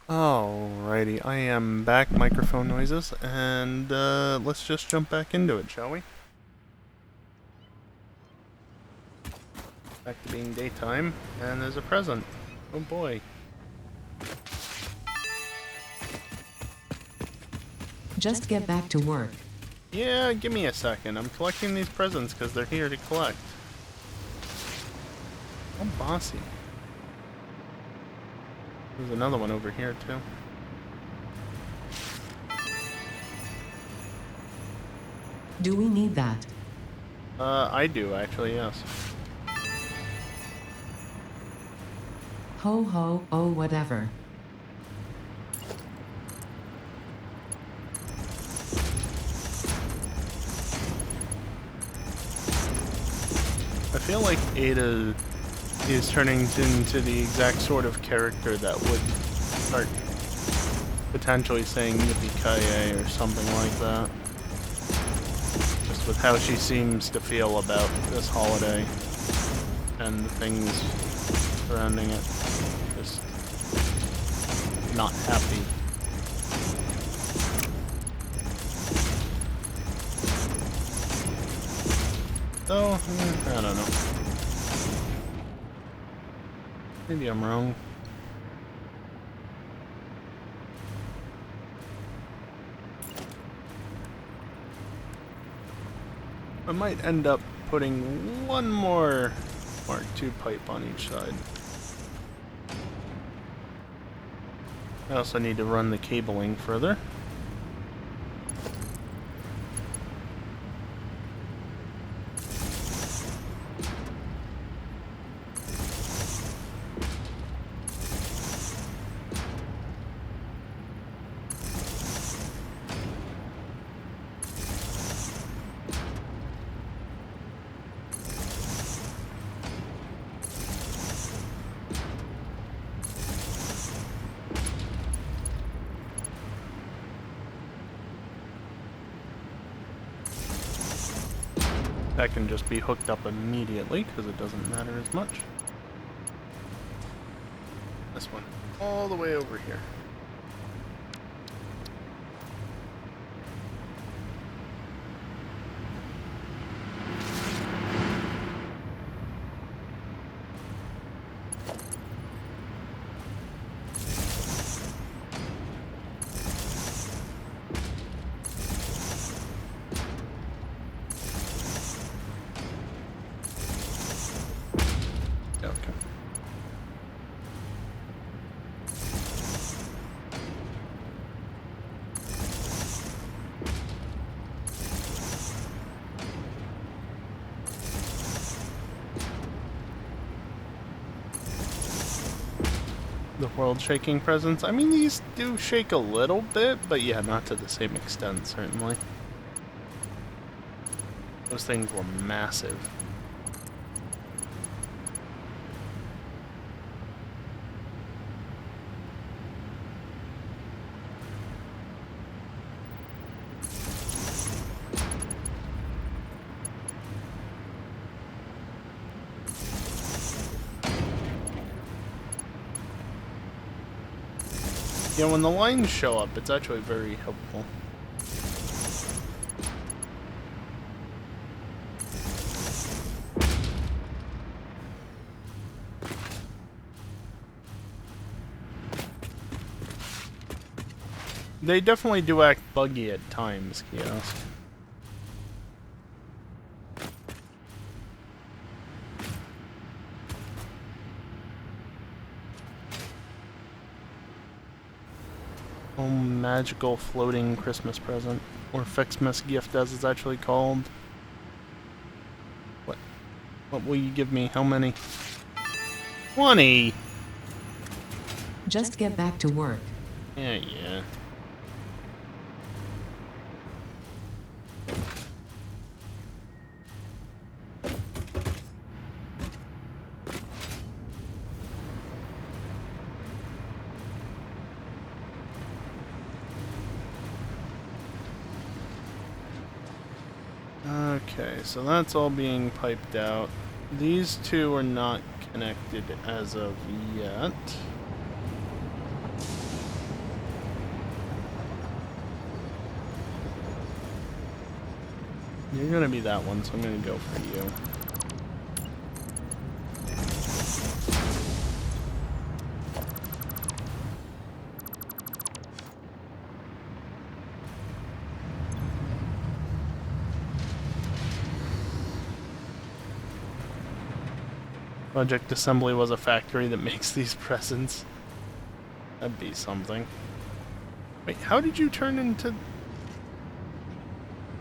Alrighty, I am back, microphone noises, and let's just jump back into it, shall we? Back to being daytime, and there's a present. Oh boy. Just get back to work. Yeah, give me a second. I'm collecting these presents because they're here to collect. Oh, bossy. There's another one over here, too. Do we need that? I do, actually, yes. Ho ho, oh whatever. I feel like Ada is turning into the exact sort of character that would start potentially saying yippee-ki-yay or something like that. Just with how she seems to feel about this holiday and the things surrounding it. Just not happy. So, I don't know. Maybe I'm wrong. I might end up putting one more Mark II pipe on each side. I also need to run the cabling further. That can just be hooked up immediately because it doesn't matter as much. This one, all the way over here. Okay. The world shaking presents. I mean, these do shake a little bit, but yeah, not to the same extent, certainly. Those things were massive. Yeah, when the lines show up, it's actually very helpful. They definitely do act buggy at times, Kiosk. Oh, magical floating Christmas present. Or FICSMAS gift, as it's actually called. What will you give me? How many? 20! Just get back to work. Yeah. Okay, so that's all being piped out. These two are not connected as of yet. You're gonna be that one, so I'm gonna go for you. Project Assembly was a factory that makes these presents. That'd be something. Wait, how did you turn into...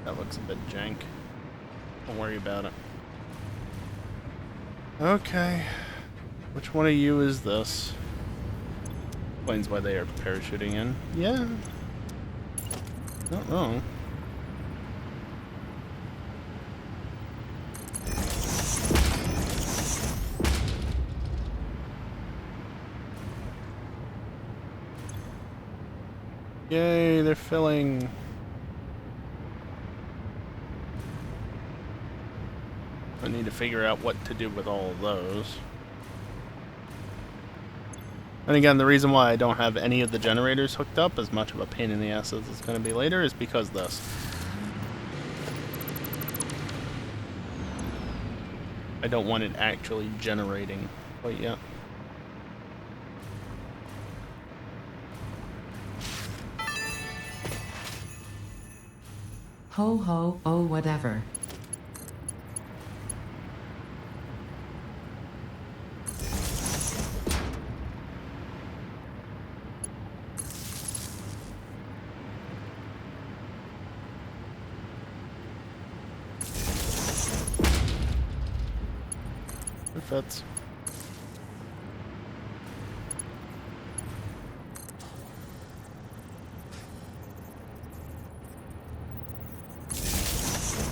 That looks a bit jank. Don't worry about it. Okay. Which one of you is this? Explains why they are parachuting in. Yeah. Not wrong. Yay, they're filling. I need to figure out what to do with all of those. And again, the reason why I don't have any of the generators hooked up, as much of a pain in the ass as it's going to be later, is because this. I don't want it actually generating quite yet. Ho ho, oh whatever. It fits.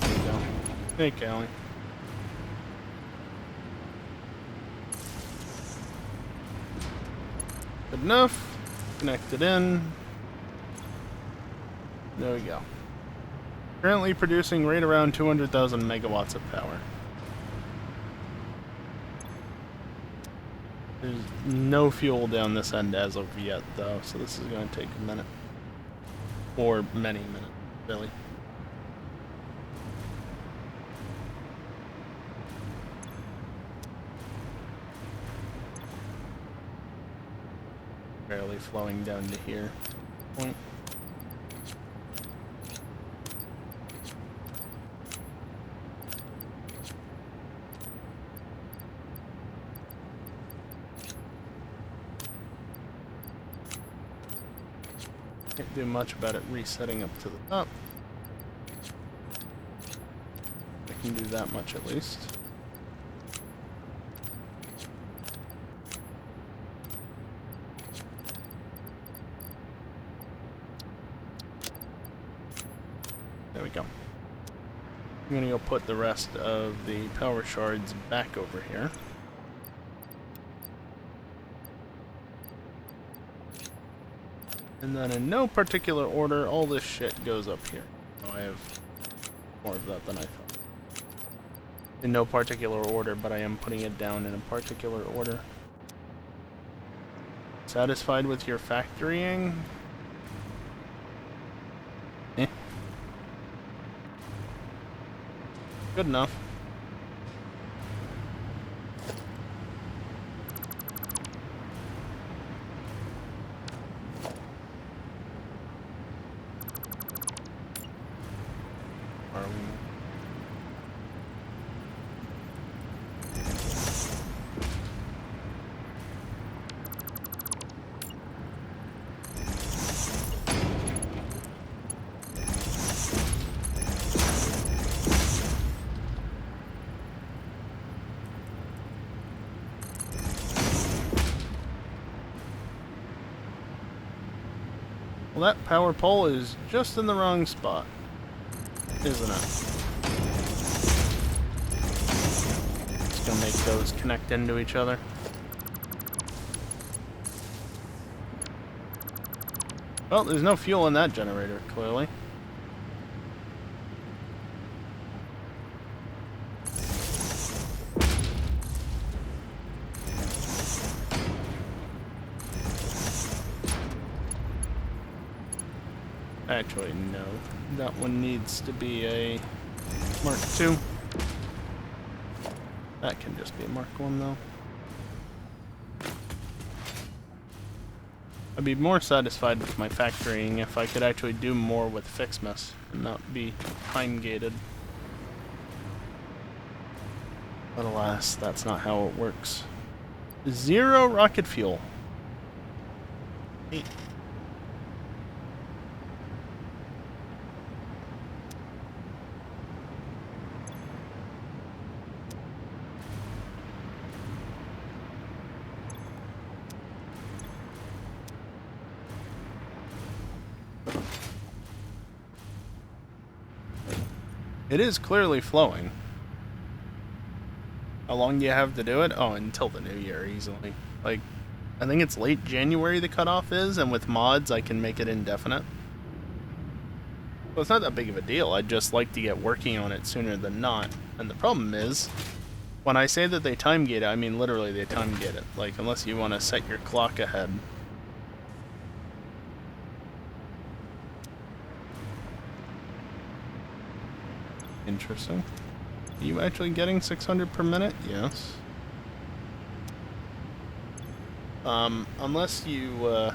There you go. Hey, Callie. Good enough. Connect it in. There we go. Currently producing right around 200,000 megawatts of power. There's no fuel down this end as of yet, though, so this is going to take a minute. Or many minutes, really. Barely flowing down to here. Point. Can't do much about it resetting up to the top. I can do that much at least. There we go. I'm gonna go put the rest of the power shards back over here. And then in no particular order, all this shit goes up here. Oh, I have more of that than I thought. In no particular order, but I am putting it down in a particular order. Satisfied with your factorying? Eh. Good enough. Well, that power pole is just in the wrong spot, isn't it? Just gonna make those connect into each other. Well, there's no fuel in that generator, clearly. Actually, no. That one needs to be a Mark 2. That can just be a Mark 1 though. I'd be more satisfied with my factoring if I could actually do more with FICSMAS and not be time gated. But alas, that's not how it works. 0 rocket fuel. Hey. It is clearly flowing. How long do you have to do it? Oh, until the new year, easily. Like, I think it's late January the cutoff is, and with mods I can make it indefinite. Well, it's not that big of a deal. I'd just like to get working on it sooner than not. And the problem is, when I say that they time gate it, I mean literally they time gate it. Like, unless you want to set your clock ahead. Interesting. Are you actually getting 600 per minute? Yes. Unless you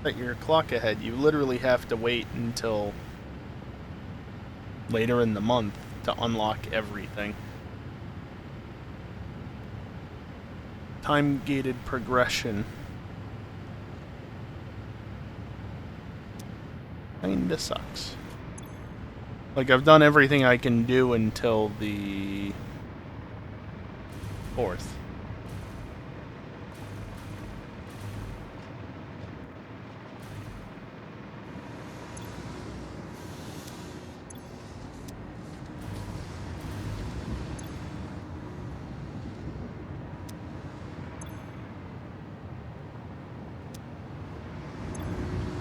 set your clock ahead, you literally have to wait until later in the month to unlock everything. Time-gated progression. Kinda sucks. Like, I've done everything I can do until the 4th.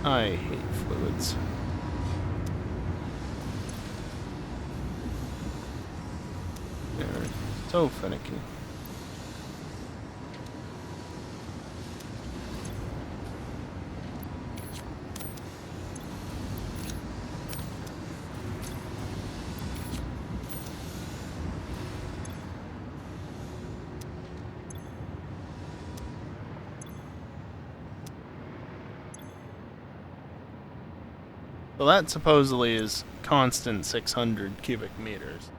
I hate fluids. They're so finicky. So that supposedly is constant 600 cubic meters.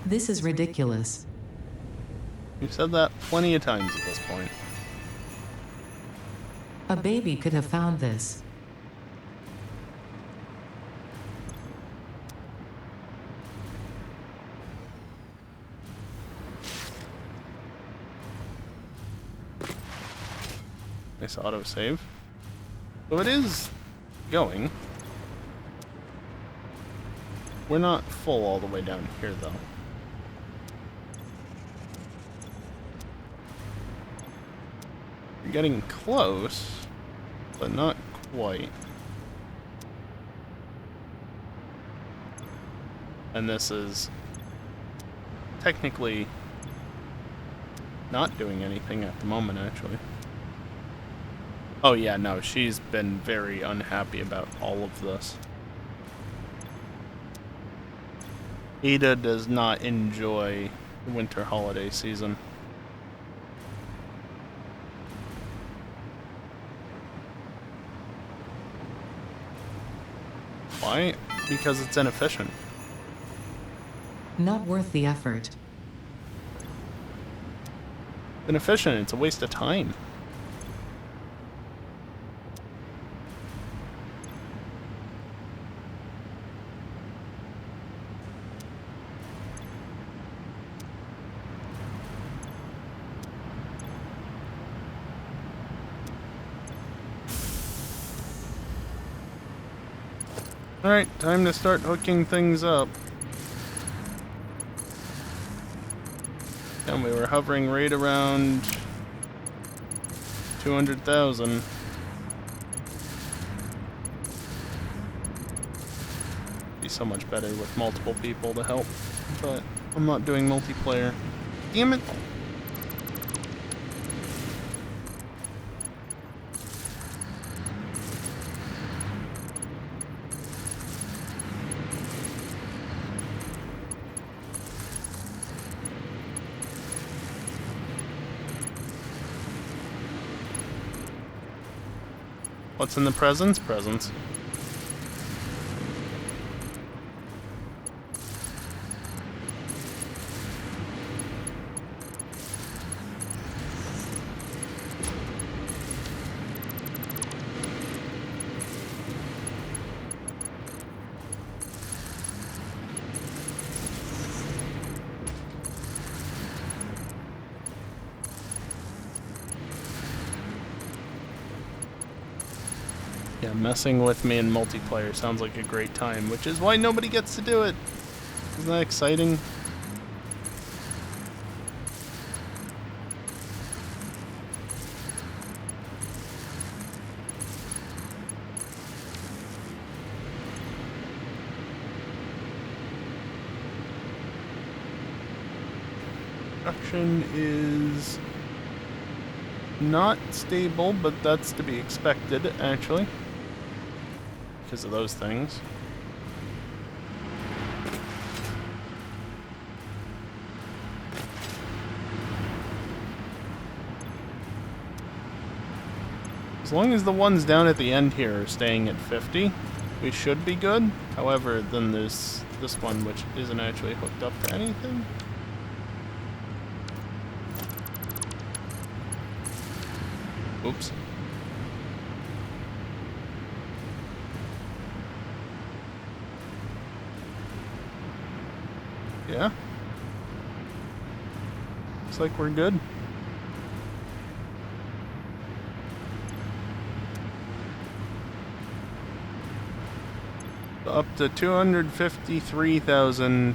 This is ridiculous. You've said that plenty of times at this point. A baby could have found this. Nice autosave. So it is going. We're not full all the way down here, though. You're getting close, but not quite. And this is technically not doing anything at the moment, actually. Oh yeah, no, she's been very unhappy about all of this. Ada does not enjoy the winter holiday season. Why? Because it's inefficient. Not worth the effort. Inefficient, it's a waste of time. Alright, time to start hooking things up. And we were hovering right around 200,000. Be so much better with multiple people to help, but I'm not doing multiplayer. Damn it! What's in the presents? Presents. Yeah, messing with me in multiplayer sounds like a great time, which is why nobody gets to do it. Isn't that exciting? Production is not stable, but that's to be expected, actually. Because of those things. As long as the ones down at the end here are staying at 50, we should be good. However, then there's this one which isn't actually hooked up to anything. Oops. Yeah. Looks like we're good. Up to 253,000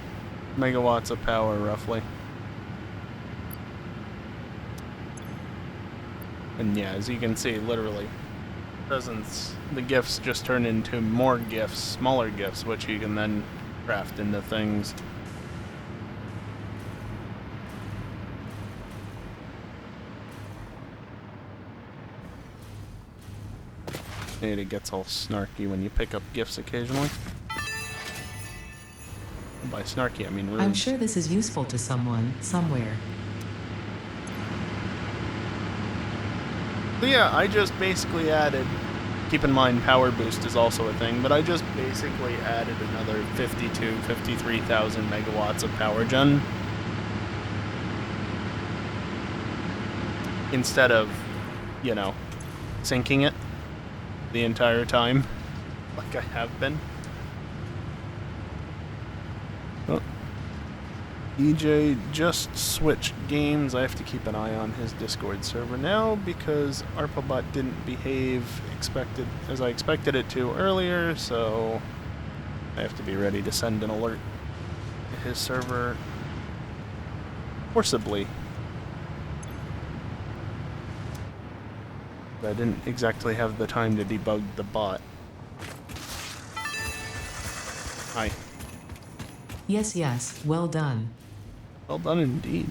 megawatts of power, roughly. And yeah, as you can see, literally, presents, the gifts just turn into more gifts, smaller gifts, which you can then craft into things. It gets all snarky when you pick up gifts occasionally. And by snarky, I mean rude. I'm sure this is useful to someone, somewhere. So yeah, I just basically added, keep in mind power boost is also a thing, but I just basically added another 53,000 megawatts of power gen. Instead of, you know, sinking it the entire time, like I have been. Oh. EJ just switched games. I have to keep an eye on his Discord server now because ARPABot didn't behave as I expected it to earlier, so I have to be ready to send an alert to his server forcibly. I didn't exactly have the time to debug the bot. Hi. Yes, yes, well done. Well done indeed.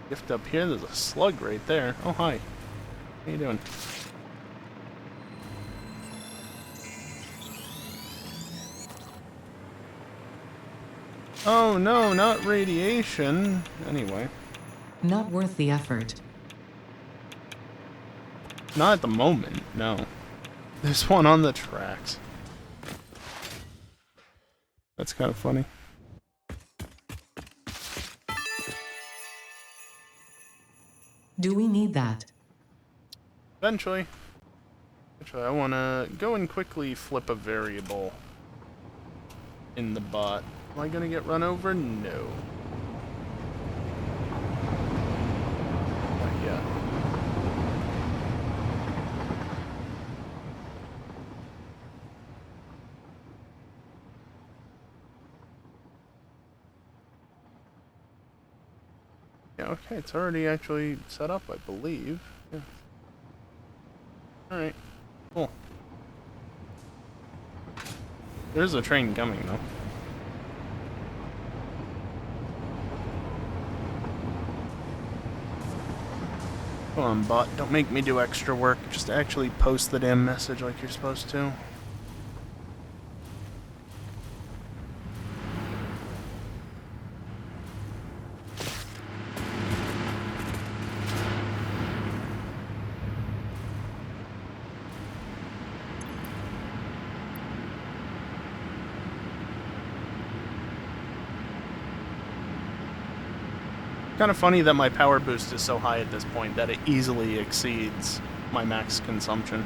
Gift up here, there's a slug right there. Oh, hi. How you doing? Oh no, not radiation. Anyway. Not worth the effort. Not at the moment, no. There's one on the tracks. That's kind of funny. Do we need that? Eventually. Actually, I want to go and quickly flip a variable in the bot. Am I going to get run over? No. Not yet. Yeah, okay, it's already actually set up, I believe. Yeah. Alright, cool. There's a train coming, though. Come on, bot, don't make me do extra work. Just actually post the damn message like you're supposed to. Kind of funny that my power boost is so high at this point that it easily exceeds my max consumption.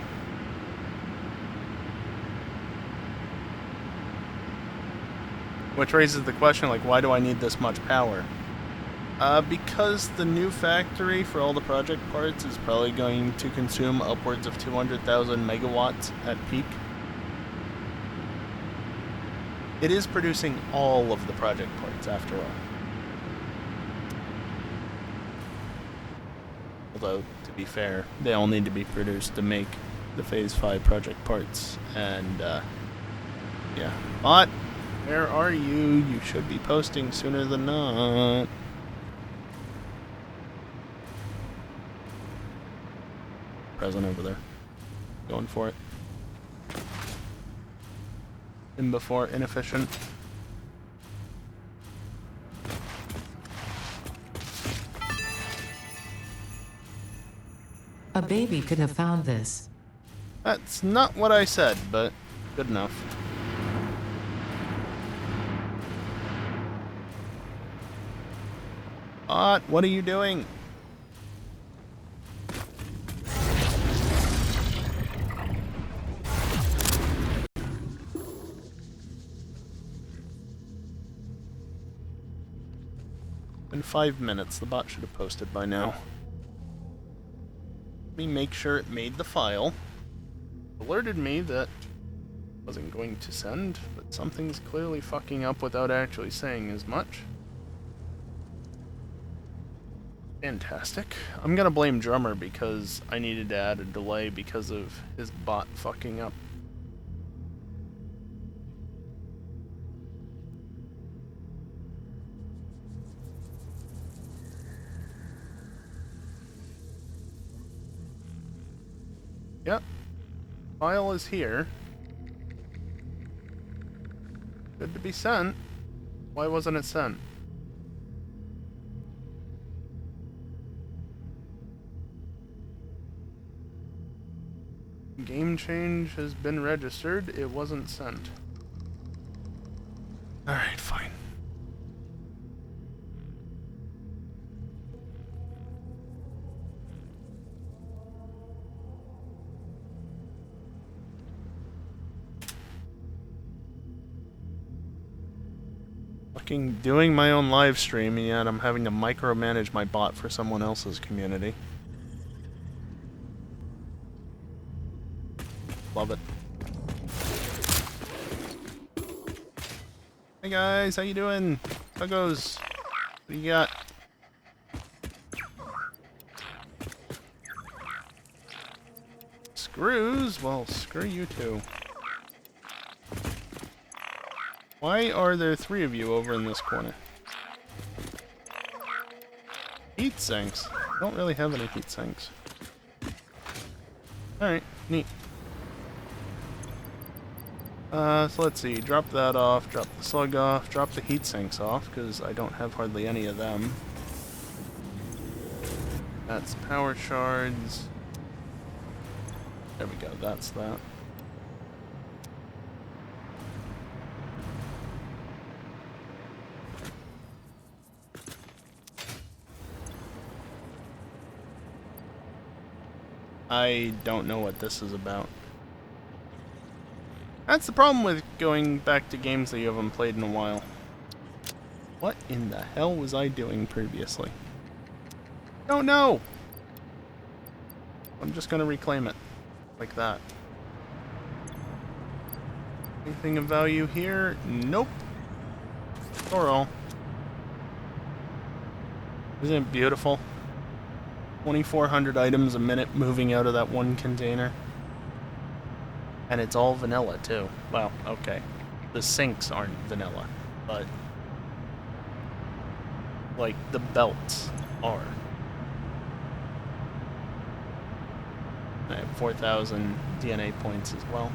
Which raises the question, like, why do I need this much power? Because the new factory for all the project parts is probably going to consume upwards of 200,000 megawatts at peak. It is producing all of the project parts, after all. Although, to be fair, they all need to be produced to make the Phase 5 project parts. And, yeah. But, where are you? You should be posting sooner than not. Present over there. Going for it. In before, inefficient. A baby could have found this. That's not what I said, but good enough. What are you doing? In 5 minutes, the bot should have posted by now. Let me make sure it made the file. Alerted me that it wasn't going to send, but something's clearly fucking up without actually saying as much. Fantastic. I'm gonna blame Drummer because I needed to add a delay because of his bot fucking up. Yep. File is here. Good to be sent. Why wasn't it sent? Game change has been registered. It wasn't sent. Alright, fine. Fucking doing my own live stream, and yet I'm having to micromanage my bot for someone else's community. Love it. Hey guys, how you doing? How goes? What do you got? Screws? Well, screw you too. Why are there 3 of you over in this corner? Heat sinks. I don't really have any heat sinks. Alright, neat. So let's see, drop that off, drop the slug off, drop the heat sinks off, because I don't have hardly any of them. That's power shards. There we go, that's that. I don't know what this is about. That's the problem with going back to games that you haven't played in a while. What in the hell was I doing previously? Don't know! I'm just gonna reclaim it. Like that. Anything of value here? Nope. Or all. Isn't it beautiful? 2,400 items a minute moving out of that one container. And it's all vanilla, too. Well, okay. The sinks aren't vanilla, but... like, the belts are. I have 4,000 DNA points as well.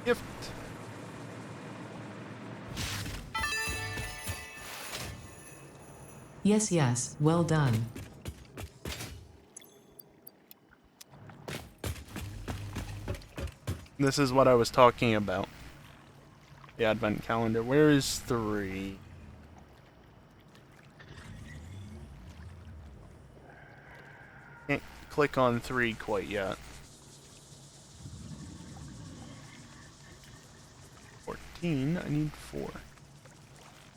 Gift. Yes, yes, well done. This is what I was talking about. The advent calendar. Where is 3? Can't click on 3 quite yet. 14. I need 4.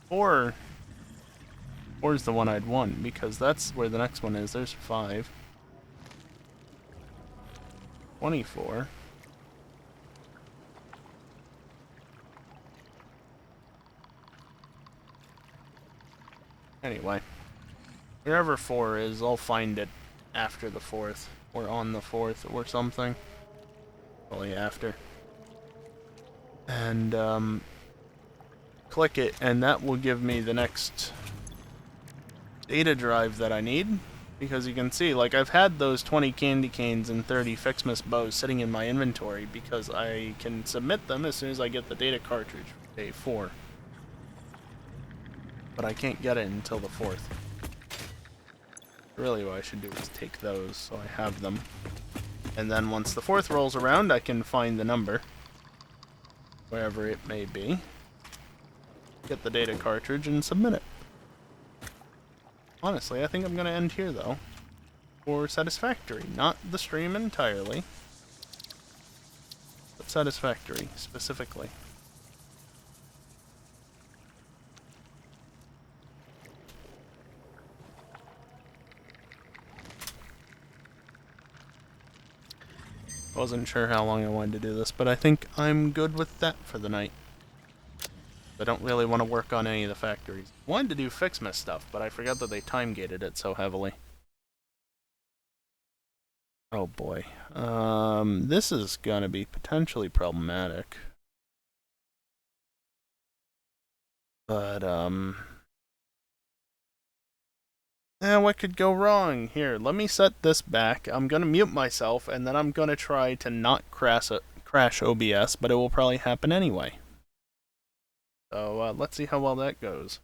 4. 4 is the one I'd want, because that's where the next one is. There's 5. 24. Anyway. Wherever 4 is, I'll find it after the 4th. Or on the 4th or something. Probably after. And, click it, and that will give me the next data drive that I need. Because you can see, like, I've had those 20 candy canes and 30 FICSMAS bows sitting in my inventory because I can submit them as soon as I get the data cartridge for day 4. But I can't get it until the 4th. Really what I should do is take those so I have them. And then once the 4th rolls around, I can find the number. Wherever it may be. Get the data cartridge and submit it. Honestly, I think I'm going to end here, though. For Satisfactory. Not the stream entirely. But Satisfactory, specifically. I wasn't sure how long I wanted to do this, but I think I'm good with that for the night. I don't really want to work on any of the factories. I wanted to do FICSMAS stuff, but I forgot that they time-gated it so heavily. Oh boy. This is gonna be potentially problematic. But, what could go wrong? Here, let me set this back. I'm gonna mute myself, and then I'm gonna try to not crash OBS, but it will probably happen anyway. So, let's see how well that goes.